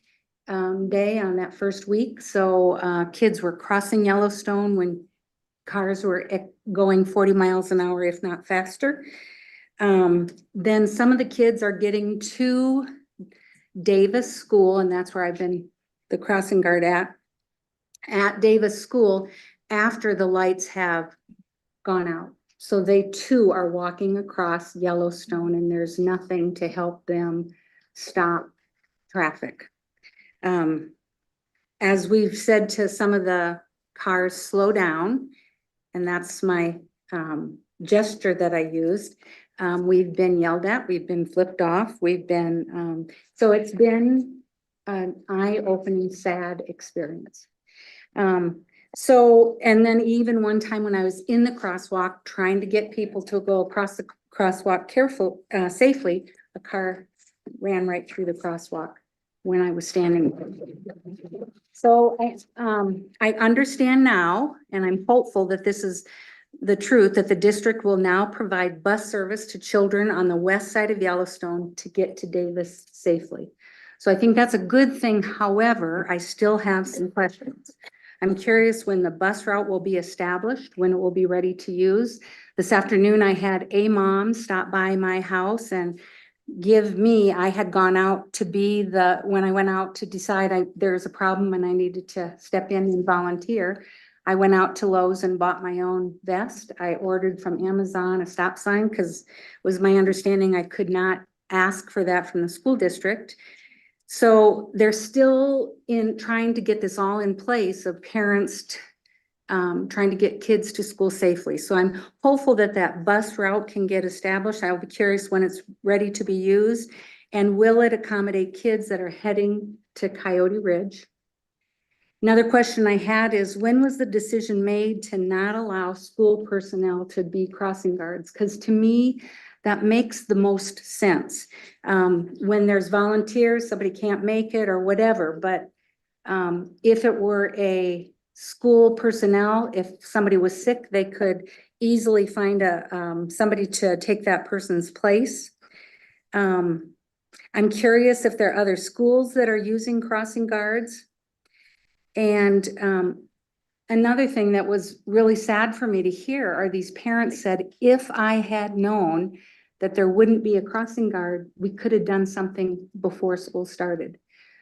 day on that first week. So kids were crossing Yellowstone when cars were going 40 miles an hour, if not faster. Then some of the kids are getting to Davis School, and that's where I've been the crossing guard at Davis School after the lights have gone out. So they too are walking across Yellowstone, and there's nothing to help them stop traffic. As we've said to some of the cars, slow down, and that's my gesture that I used. We've been yelled at, we've been flipped off, we've been, so it's been an eye-opening, sad experience. So, and then even one time when I was in the crosswalk, trying to get people to go across the crosswalk safely, a car ran right through the crosswalk when I was standing. So I understand now, and I'm hopeful that this is the truth, that the district will now provide bus service to children on the west side of Yellowstone to get to Davis safely. So I think that's a good thing. However, I still have some questions. I'm curious when the bus route will be established, when it will be ready to use. This afternoon, I had a mom stop by my house and I had gone out to be when I went out to decide there's a problem and I needed to step in and volunteer. I went out to Lowe's and bought my own vest. I ordered from Amazon a stop sign because it was my understanding I could not ask for that from the school district. So they're still trying to get this all in place of parents trying to get kids to school safely. So I'm hopeful that that bus route can get established. I'll be curious when it's ready to be used. And will it accommodate kids that are heading to Coyote Ridge? Another question I had is, when was the decision made to not allow school personnel to be crossing guards? Because to me, that makes the most sense. When there's volunteers, somebody can't make it or whatever, but if it were a school personnel, if somebody was sick, they could easily find somebody to take that person's place. I'm curious if there are other schools that are using crossing guards. And another thing that was really sad for me to hear are these parents said, if I had known that there wouldn't be a crossing guard, we could have done something before school started.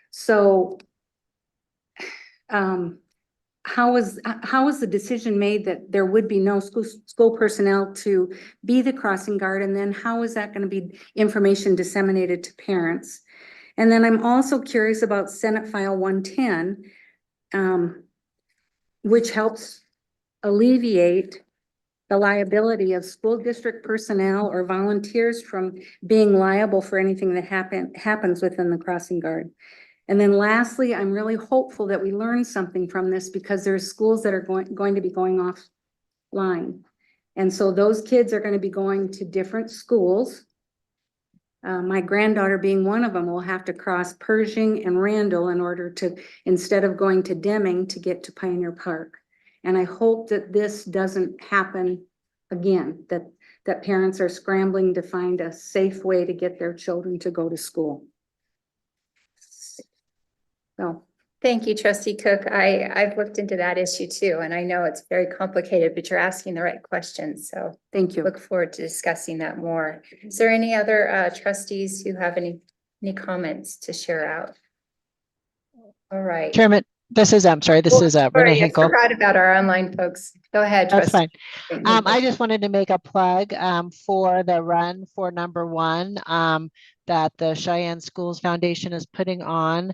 So how was the decision made that there would be no school personnel to be the crossing guard? And then how is that going to be information disseminated to parents? And then I'm also curious about Senate File 110, which helps alleviate the liability of school district personnel or volunteers from being liable for anything that happens within the crossing guard. And then lastly, I'm really hopeful that we learn something from this, because there's schools that are going to be going offline. And so those kids are going to be going to different schools. My granddaughter being one of them will have to cross Pershing and Randall in order to, instead of going to Deming, to get to Pioneer Park. And I hope that this doesn't happen again, that parents are scrambling to find a safe way to get their children to go to school. So, Thank you, Trustee Cook. I've looked into that issue too, and I know it's very complicated, but you're asking the right questions. So thank you. look forward to discussing that more. Is there any other trustees who have any comments to share out? All right. Chairman, this is Renee Sorry, I Hinkle. forgot about our online folks. Go ahead, That's trustee. fine. I just wanted to make a plug for the Run for Number One that the Cheyenne Schools Foundation is putting on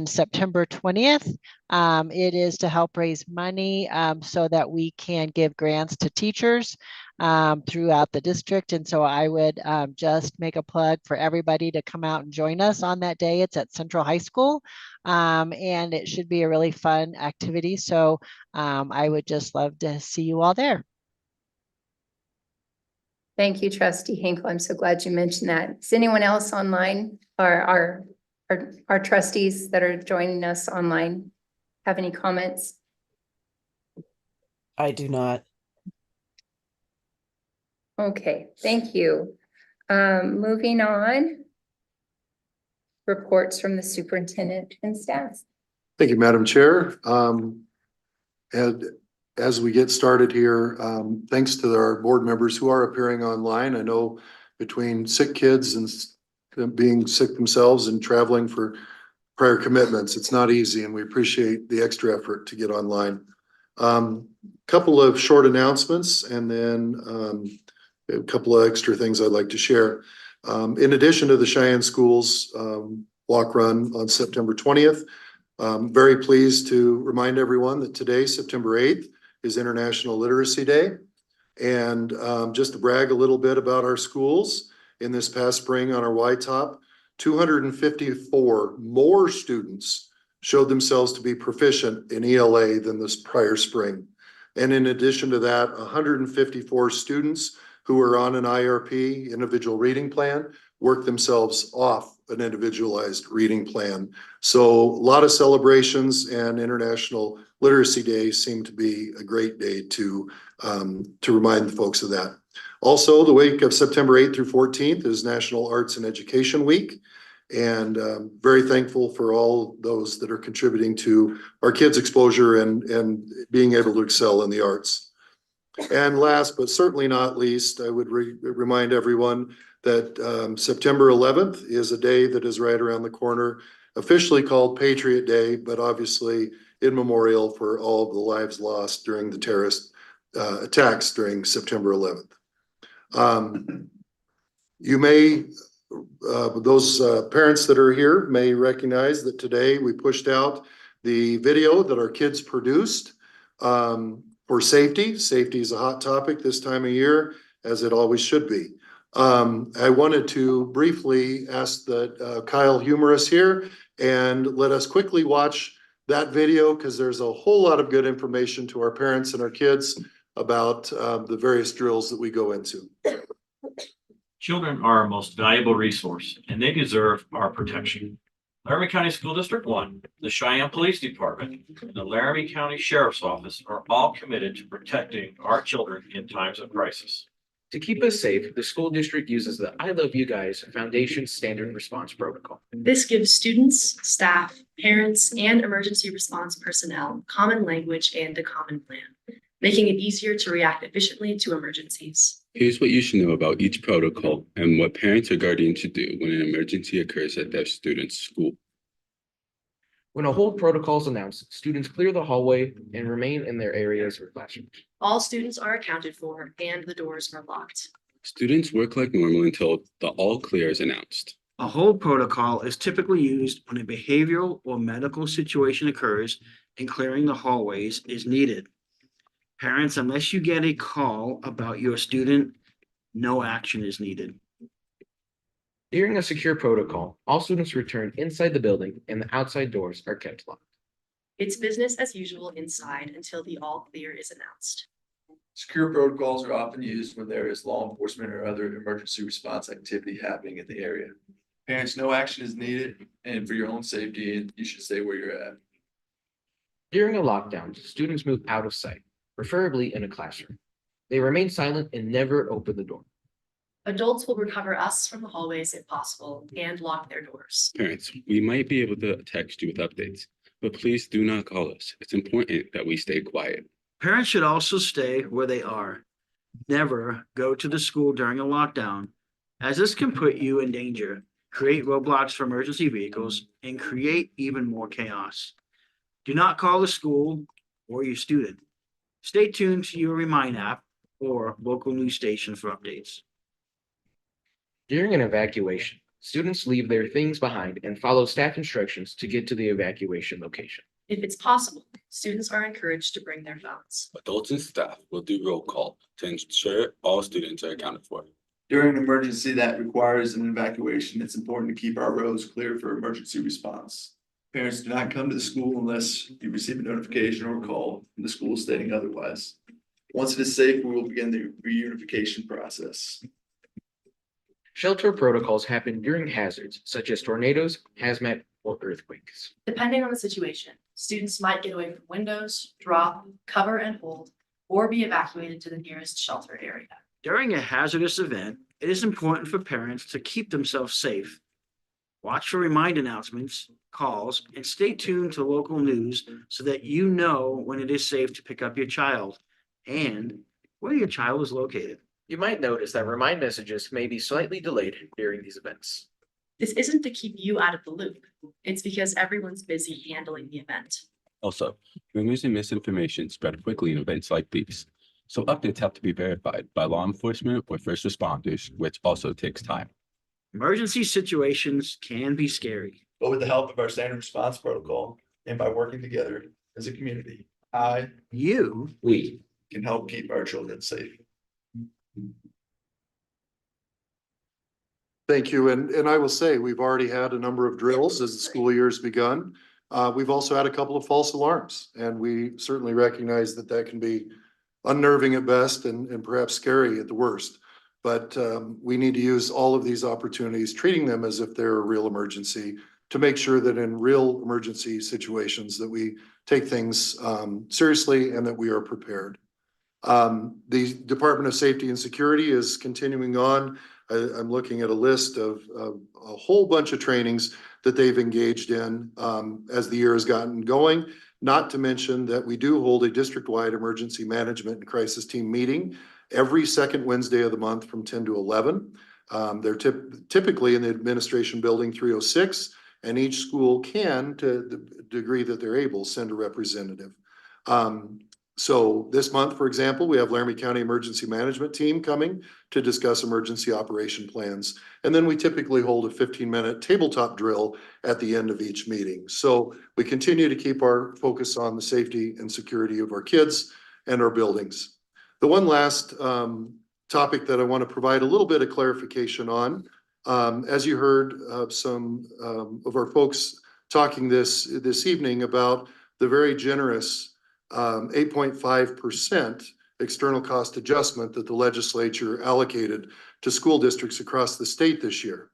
September 20th. It is to help raise money so that we can give grants to teachers throughout the district. And so I would just make a plug for everybody to come out and join us on that day. It's at Central High School, and it should be a really fun activity. So I would just love to see you all there. Thank you, Trustee Hinkle. I'm so glad you mentioned that. Is anyone else online, or our trustees that are joining us online have any comments? I do not. Okay, thank you. Moving on. Reports from the superintendent and staff. Thank you, Madam Chair. And as we get started here, thanks to our board members who are appearing online. I know between sick kids and being sick themselves and traveling for prior commitments, it's not easy, and we appreciate the extra effort to get online. Couple of short announcements and then a couple of extra things I'd like to share. In addition to the Cheyenne Schools walk run on September 20th, I'm very pleased to remind everyone that today, September 8th, is International Literacy Day. And just to brag a little bit about our schools, in this past spring on our Y-Top, 254 more students showed themselves to be proficient in ELA than this prior spring. And in addition to that, 154 students who are on an IRP, individual reading plan, work themselves off an individualized reading plan. So a lot of celebrations, and International Literacy Day seemed to be a great day to remind the folks of that. Also, the week of September 8th through 14th is National Arts and Education Week. And very thankful for all those that are contributing to our kids' exposure and being able to excel in the arts. And last, but certainly not least, I would remind everyone that September 11th is a day that is right around the corner, officially called Patriot Day, but obviously in memorial for all of the lives lost during the terrorist attacks during September 11th. You may, those parents that are here may recognize that today we pushed out the video that our kids produced for safety. Safety is a hot topic this time of year, as it always should be. I wanted to briefly ask that Kyle humor us here and let us quickly watch that video, because there's a whole lot of good information to our parents and our kids about the various drills that we go into. Children are our most valuable resource, and they deserve our protection. Laramie County School District 1, the Cheyenne Police Department, and the Laramie County Sheriff's Office are all committed to protecting our children in times of crisis. To keep us safe, the school district uses the I Love You Guys Foundation Standard Response Protocol. This gives students, staff, parents, and emergency response personnel common language and a common plan, making it easier to react efficiently to emergencies. Here's what you should know about each protocol and what parents or guardians should do when an emergency occurs at their student's school. When a hold protocol is announced, students clear the hallway and remain in their areas or classrooms. All students are accounted for and the doors are locked. Students work like normal until the all clear is announced. A hold protocol is typically used when a behavioral or medical situation occurs and clearing the hallways is needed. Parents, unless you get a call about your student, no action is needed. During a secure protocol, all students return inside the building and the outside doors are kept locked. It's business as usual inside until the all clear is announced. Secure protocols are often used when there is law enforcement or other emergency response activity happening in the area. Parents, no action is needed, and for your own safety, you should stay where you're at. During a lockdown, students move out of sight, preferably in a classroom. They remain silent and never open the door. Adults will recover us from the hallways if possible and lock their doors. Parents, we might be able to text you with updates, but please do not call us. It's important that we stay quiet. Parents should also stay where they are. Never go to the school during a lockdown, as this can put you in danger, create roadblocks for emergency vehicles, and create even more chaos. Do not call the school or your student. Stay tuned to your Remind app or local news station for updates. During an evacuation, students leave their things behind and follow staff instructions to get to the evacuation location. If it's possible, students are encouraged to bring their phones. Adults and staff will do roll call to ensure all students are accounted for. During an emergency that requires an evacuation, it's important to keep our roads clear for emergency response. Parents, do not come to the school unless you receive a notification or a call from the school stating otherwise. Once it is safe, we will begin the reunification process. Shelter protocols happen during hazards such as tornadoes, hazmat, or earthquakes. Depending on the situation, students might get away from windows, drop, cover and hold, or be evacuated to the nearest shelter area. During a hazardous event, it is important for parents to keep themselves safe. Watch for Remind announcements, calls, and stay tuned to local news so that you know when it is safe to pick up your child and where your child is located. You might notice that Remind messages may be slightly delayed during these events. This isn't to keep you out of the loop. It's because everyone's busy handling the event. Also, rumors and misinformation spread quickly in events like these. So updates have to be verified by law enforcement or first responders, which also takes time. Emergency situations can be scary. But with the help of our standard response protocol and by working together as a community, we can help keep our children safe. Thank you. And I will say, we've already had a number of drills as the school year has begun. We've also had a couple of false alarms, and we certainly recognize that that can be unnerving at best and perhaps scary at the worst. But we need to use all of these opportunities, treating them as if they're a real emergency, to make sure that in real emergency situations that we take things seriously and that we are prepared. The Department of Safety and Security is continuing on. I'm looking at a list of a whole bunch of trainings that they've engaged in as the year has gotten going. Not to mention that we do hold a district-wide emergency management and crisis team meeting every second Wednesday of the month from 10 to 11. They're typically in the administration building 306, and each school can, to the degree that they're able, send a representative. So this month, for example, we have Laramie County Emergency Management Team coming to discuss emergency operation plans. And then we typically hold a 15-minute tabletop drill at the end of each meeting. So we continue to keep our focus on the safety and security of our kids and our buildings. The one last topic that I want to provide a little bit of clarification on, as you heard some of our folks talking this evening about the very generous 8.5% external cost adjustment that the legislature allocated to school districts across the state this year.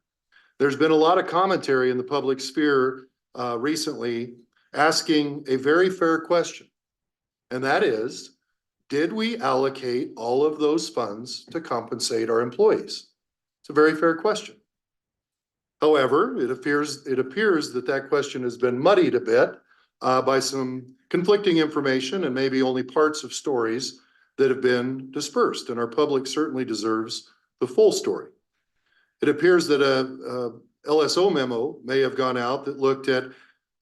There's been a lot of commentary in the public sphere recently asking a very fair question, and that is, did we allocate all of those funds to compensate our employees? It's a very fair question. However, it appears that that question has been muddied a bit by some conflicting information and maybe only parts of stories that have been dispersed, and our public certainly deserves the full story. It appears that a LSO memo may have gone out that looked at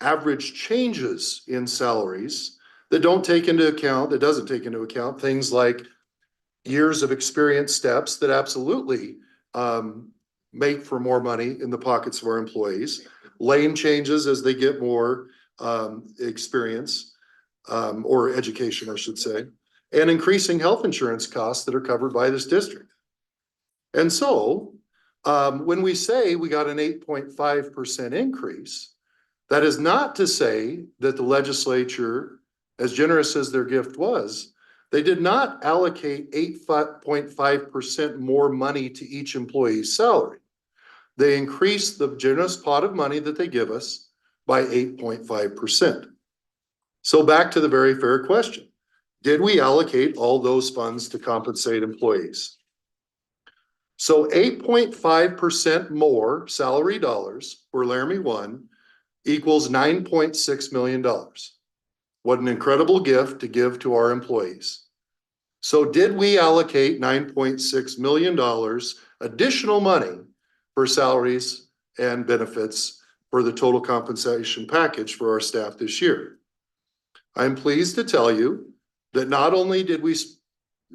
average changes in salaries that doesn't take into account things like years of experience steps that absolutely make for more money in the pockets of our employees, lane changes as they get more experience, or education, I should say, and increasing health insurance costs that are covered by this district. And so when we say we got an 8.5% increase, that is not to say that the legislature, as generous as their gift was, They did not allocate 8.5% more money to each employee's salary. They increased the generous pot of money that they give us by 8.5%. So back to the very fair question. Did we allocate all those funds to compensate employees? So 8.5% more salary dollars for Laramie 1 equals $9.6 million. What an incredible gift to give to our employees. So did we allocate $9.6 million additional money for salaries and benefits for the total compensation package for our staff this year? I'm pleased to tell you that not only did we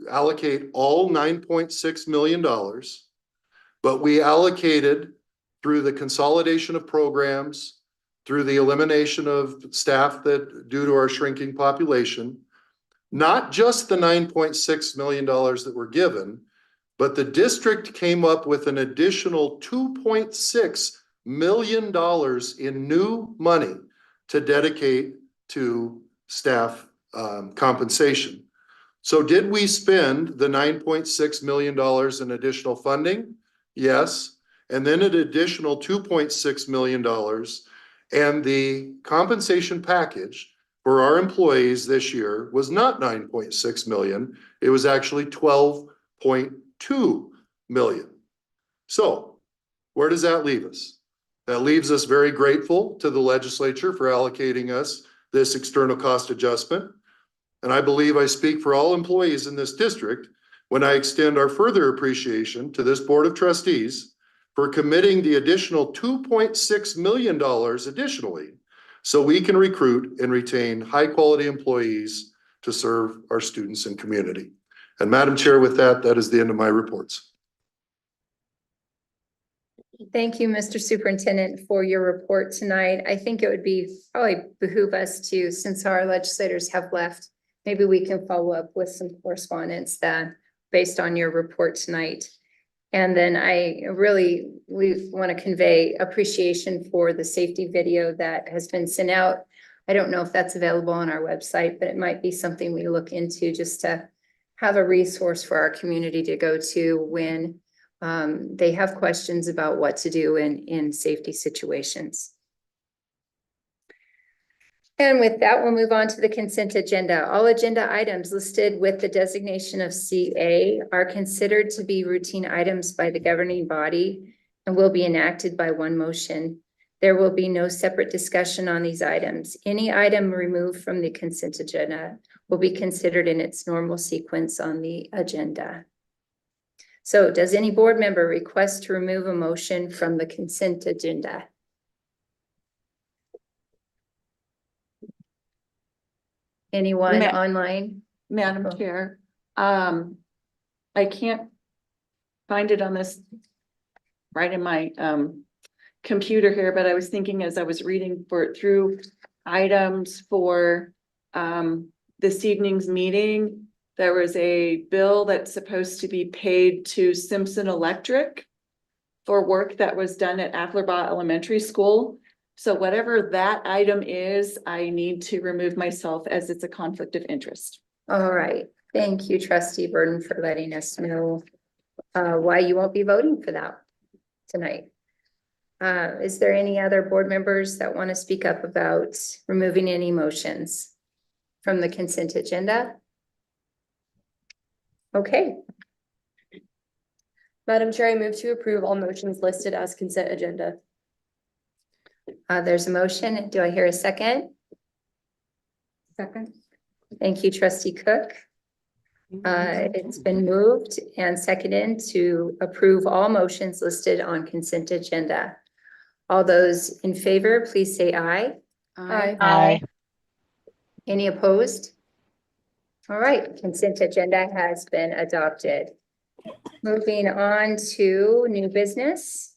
allocate all $9.6 million, but we allocated through the consolidation of programs, through the elimination of staff that due to our shrinking population, not just the $9.6 million that were given, but the district came up with an additional $2.6 million in new money to dedicate to staff compensation. So did we spend the $9.6 million in additional funding? Yes. And then an additional $2.6 million. And the compensation package for our employees this year was not 9.6 million. It was actually 12.2 million. So where does that leave us? That leaves us very grateful to the legislature for allocating us this external cost adjustment. And I believe I speak for all employees in this district when I extend our further appreciation to this Board of Trustees for committing the additional $2.6 million additionally, so we can recruit and retain high-quality employees to serve our students and community. And Madam Chair, with that, that is the end of my reports. Thank you, Mr. Superintendent, for your report tonight. I think it would be probably behoove us to, since our legislators have left, maybe we can follow up with some correspondence that based on your report tonight. And then we want to convey appreciation for the safety video that has been sent out. I don't know if that's available on our website, but it might be something we look into just to have a resource for our community to go to when they have questions about what to do in safety situations. And with that, we'll move on to the consent agenda. All agenda items listed with the designation of CA are considered to be routine items by the governing body and will be enacted by one motion. There will be no separate discussion on these items. Any item removed from the consent agenda will be considered in its normal sequence on the agenda. So does any board member request to remove a motion from the consent agenda? Anyone online? Madam Chair, I can't find it on this right in my computer here, but I was thinking as I was reading through items for this evening's meeting, there was a bill that's supposed to be paid to Simpson Electric for work that was done at Acklerbaugh Elementary School. So whatever that item is, I need to remove myself as it's a conflict of interest. All right. Thank you, Trustee Burden, for letting us know why you won't be voting for that tonight. Is there any other board members that want to speak up about removing any motions from the consent agenda? Okay. Madam Chair, I move to approve all motions listed as consent agenda. There's a motion. Do I hear a second? Second. Thank you, Trustee Cook. It's been moved and seconded to approve all motions listed on consent agenda. All those in favor, please say aye. Aye. Aye. Any opposed? All right, consent agenda has been adopted. Moving on to new business.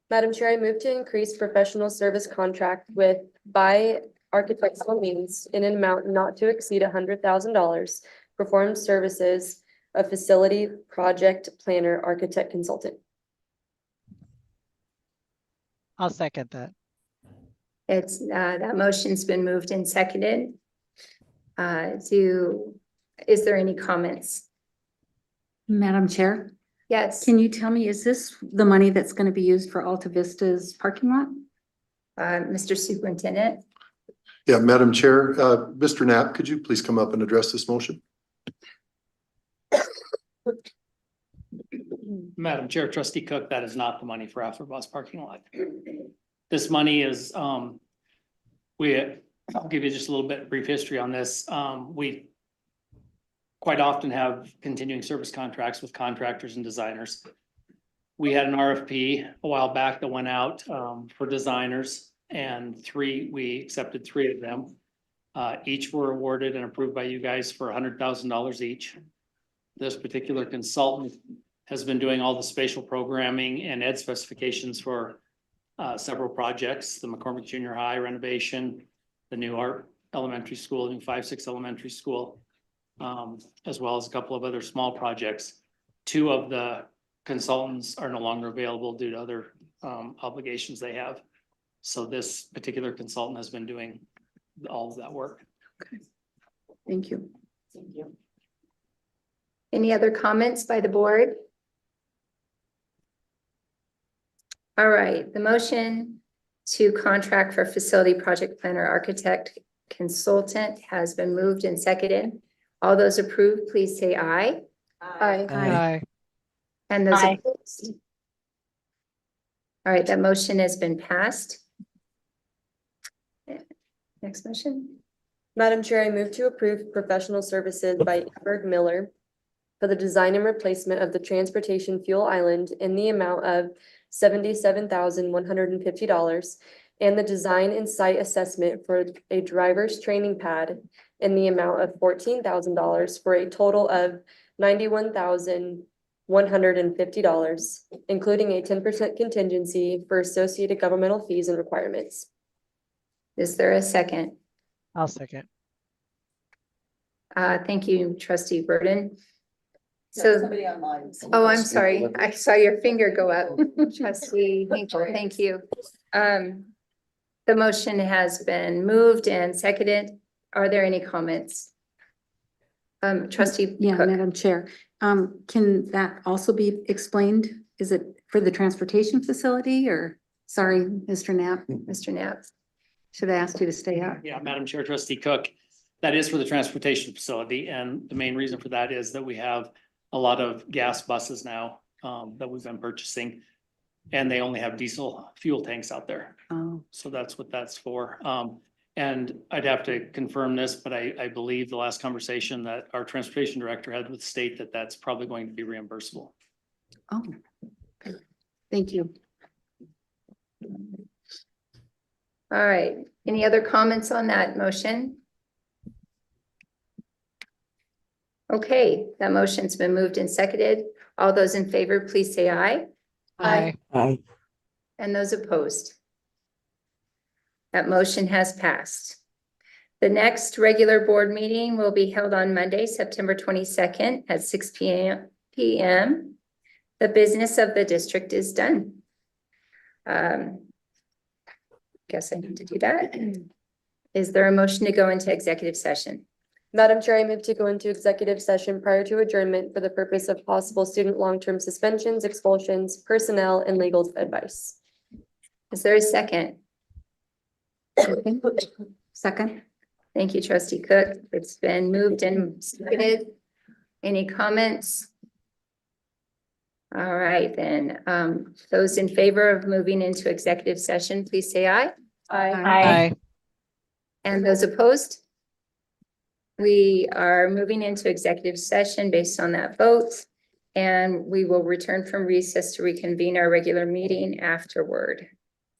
Madam Chair, I move to increase professional service contract with by architectural means in an amount not to exceed $100,000, perform services of facility project planner architect consultant. I'll second that. It's that motion's been moved and seconded. Is there any comments? Madam Chair, Yes, can you tell me, is this the money that's going to be used for Alta Vista's parking lot? Mr. Superintendent? Yeah, Madam Chair, Mr. Knapp, could you please come up and address this motion? Madam Chair, Trustee Cook, that is not the money for AfterBus parking lot. This money is, I'll give you just a little bit of brief history on this. We quite often have continuing service contracts with contractors and designers. We had an RFP a while back that went out for designers, and we accepted 3 of them. Each were awarded and approved by you guys for $100,000 each. This particular consultant has been doing all the spatial programming and ed specifications for several projects, the McCormick Junior High renovation, the new art elementary school, new 5-6 elementary school, as well as a couple of other small projects. 2 of the consultants are no longer available due to other obligations they have. So this particular consultant has been doing all of that work. Okay. Thank you. Thank you. Any other comments by the board? All right, the motion to contract for facility project planner architect consultant has been moved and seconded. All those approved, please say aye. Aye. Aye. And those Aye. opposed? All right, that motion has been passed. Next motion. Madam Chair, I move to approve professional services by Edward Miller for the design and replacement of the transportation fuel island in the amount of $77,150 and the design and site assessment for a driver's training pad in the amount of $14,000 for a total of $91,150, including a 10% contingency for associated governmental fees and requirements. Is there a second? I'll second. Thank you, Trustee Burden. Yeah, So, somebody online. oh, I'm sorry. I saw your finger go up. Trustee Hinkle, thank you. The motion has been moved and seconded. Are there any comments? Trustee Yeah, Cook. Madam Chair, can that also be explained? Is it for the transportation facility or, sorry, Mr. Knapp, Mr. Knapp. should I ask you to stay up? Yeah, Madam Chair, Trustee Cook, that is for the transportation facility. And the main reason for that is that we have a lot of gas buses now that we've been purchasing. And they only have diesel fuel tanks out there. Oh, So that's what that's for. And I'd have to confirm this, but I believe the last conversation that our transportation director had with the state that that's probably going to be reimbursable. oh, okay. Thank you. All right. Any other comments on that motion? Okay, that motion's been moved and seconded. All those in favor, please say aye. Aye. Aye. And those opposed? That motion has passed. The next regular board meeting will be held on Monday, September 22nd at 6 p.m. The business of the district is done. Guess I need to do that. Is there a motion to go into executive session? Madam Chair, I move to go into executive session prior to adjournment for the purpose of possible student long-term suspensions, expulsions, personnel, and legal advice. Is there a second? Second. Thank you, Trustee Cook. It's been moved and seconded. Any comments? All right, then, those in favor of moving into executive session, please say aye. Aye. And those opposed? We are moving into executive session based on that vote, and we will return from recess to reconvene our regular meeting afterward.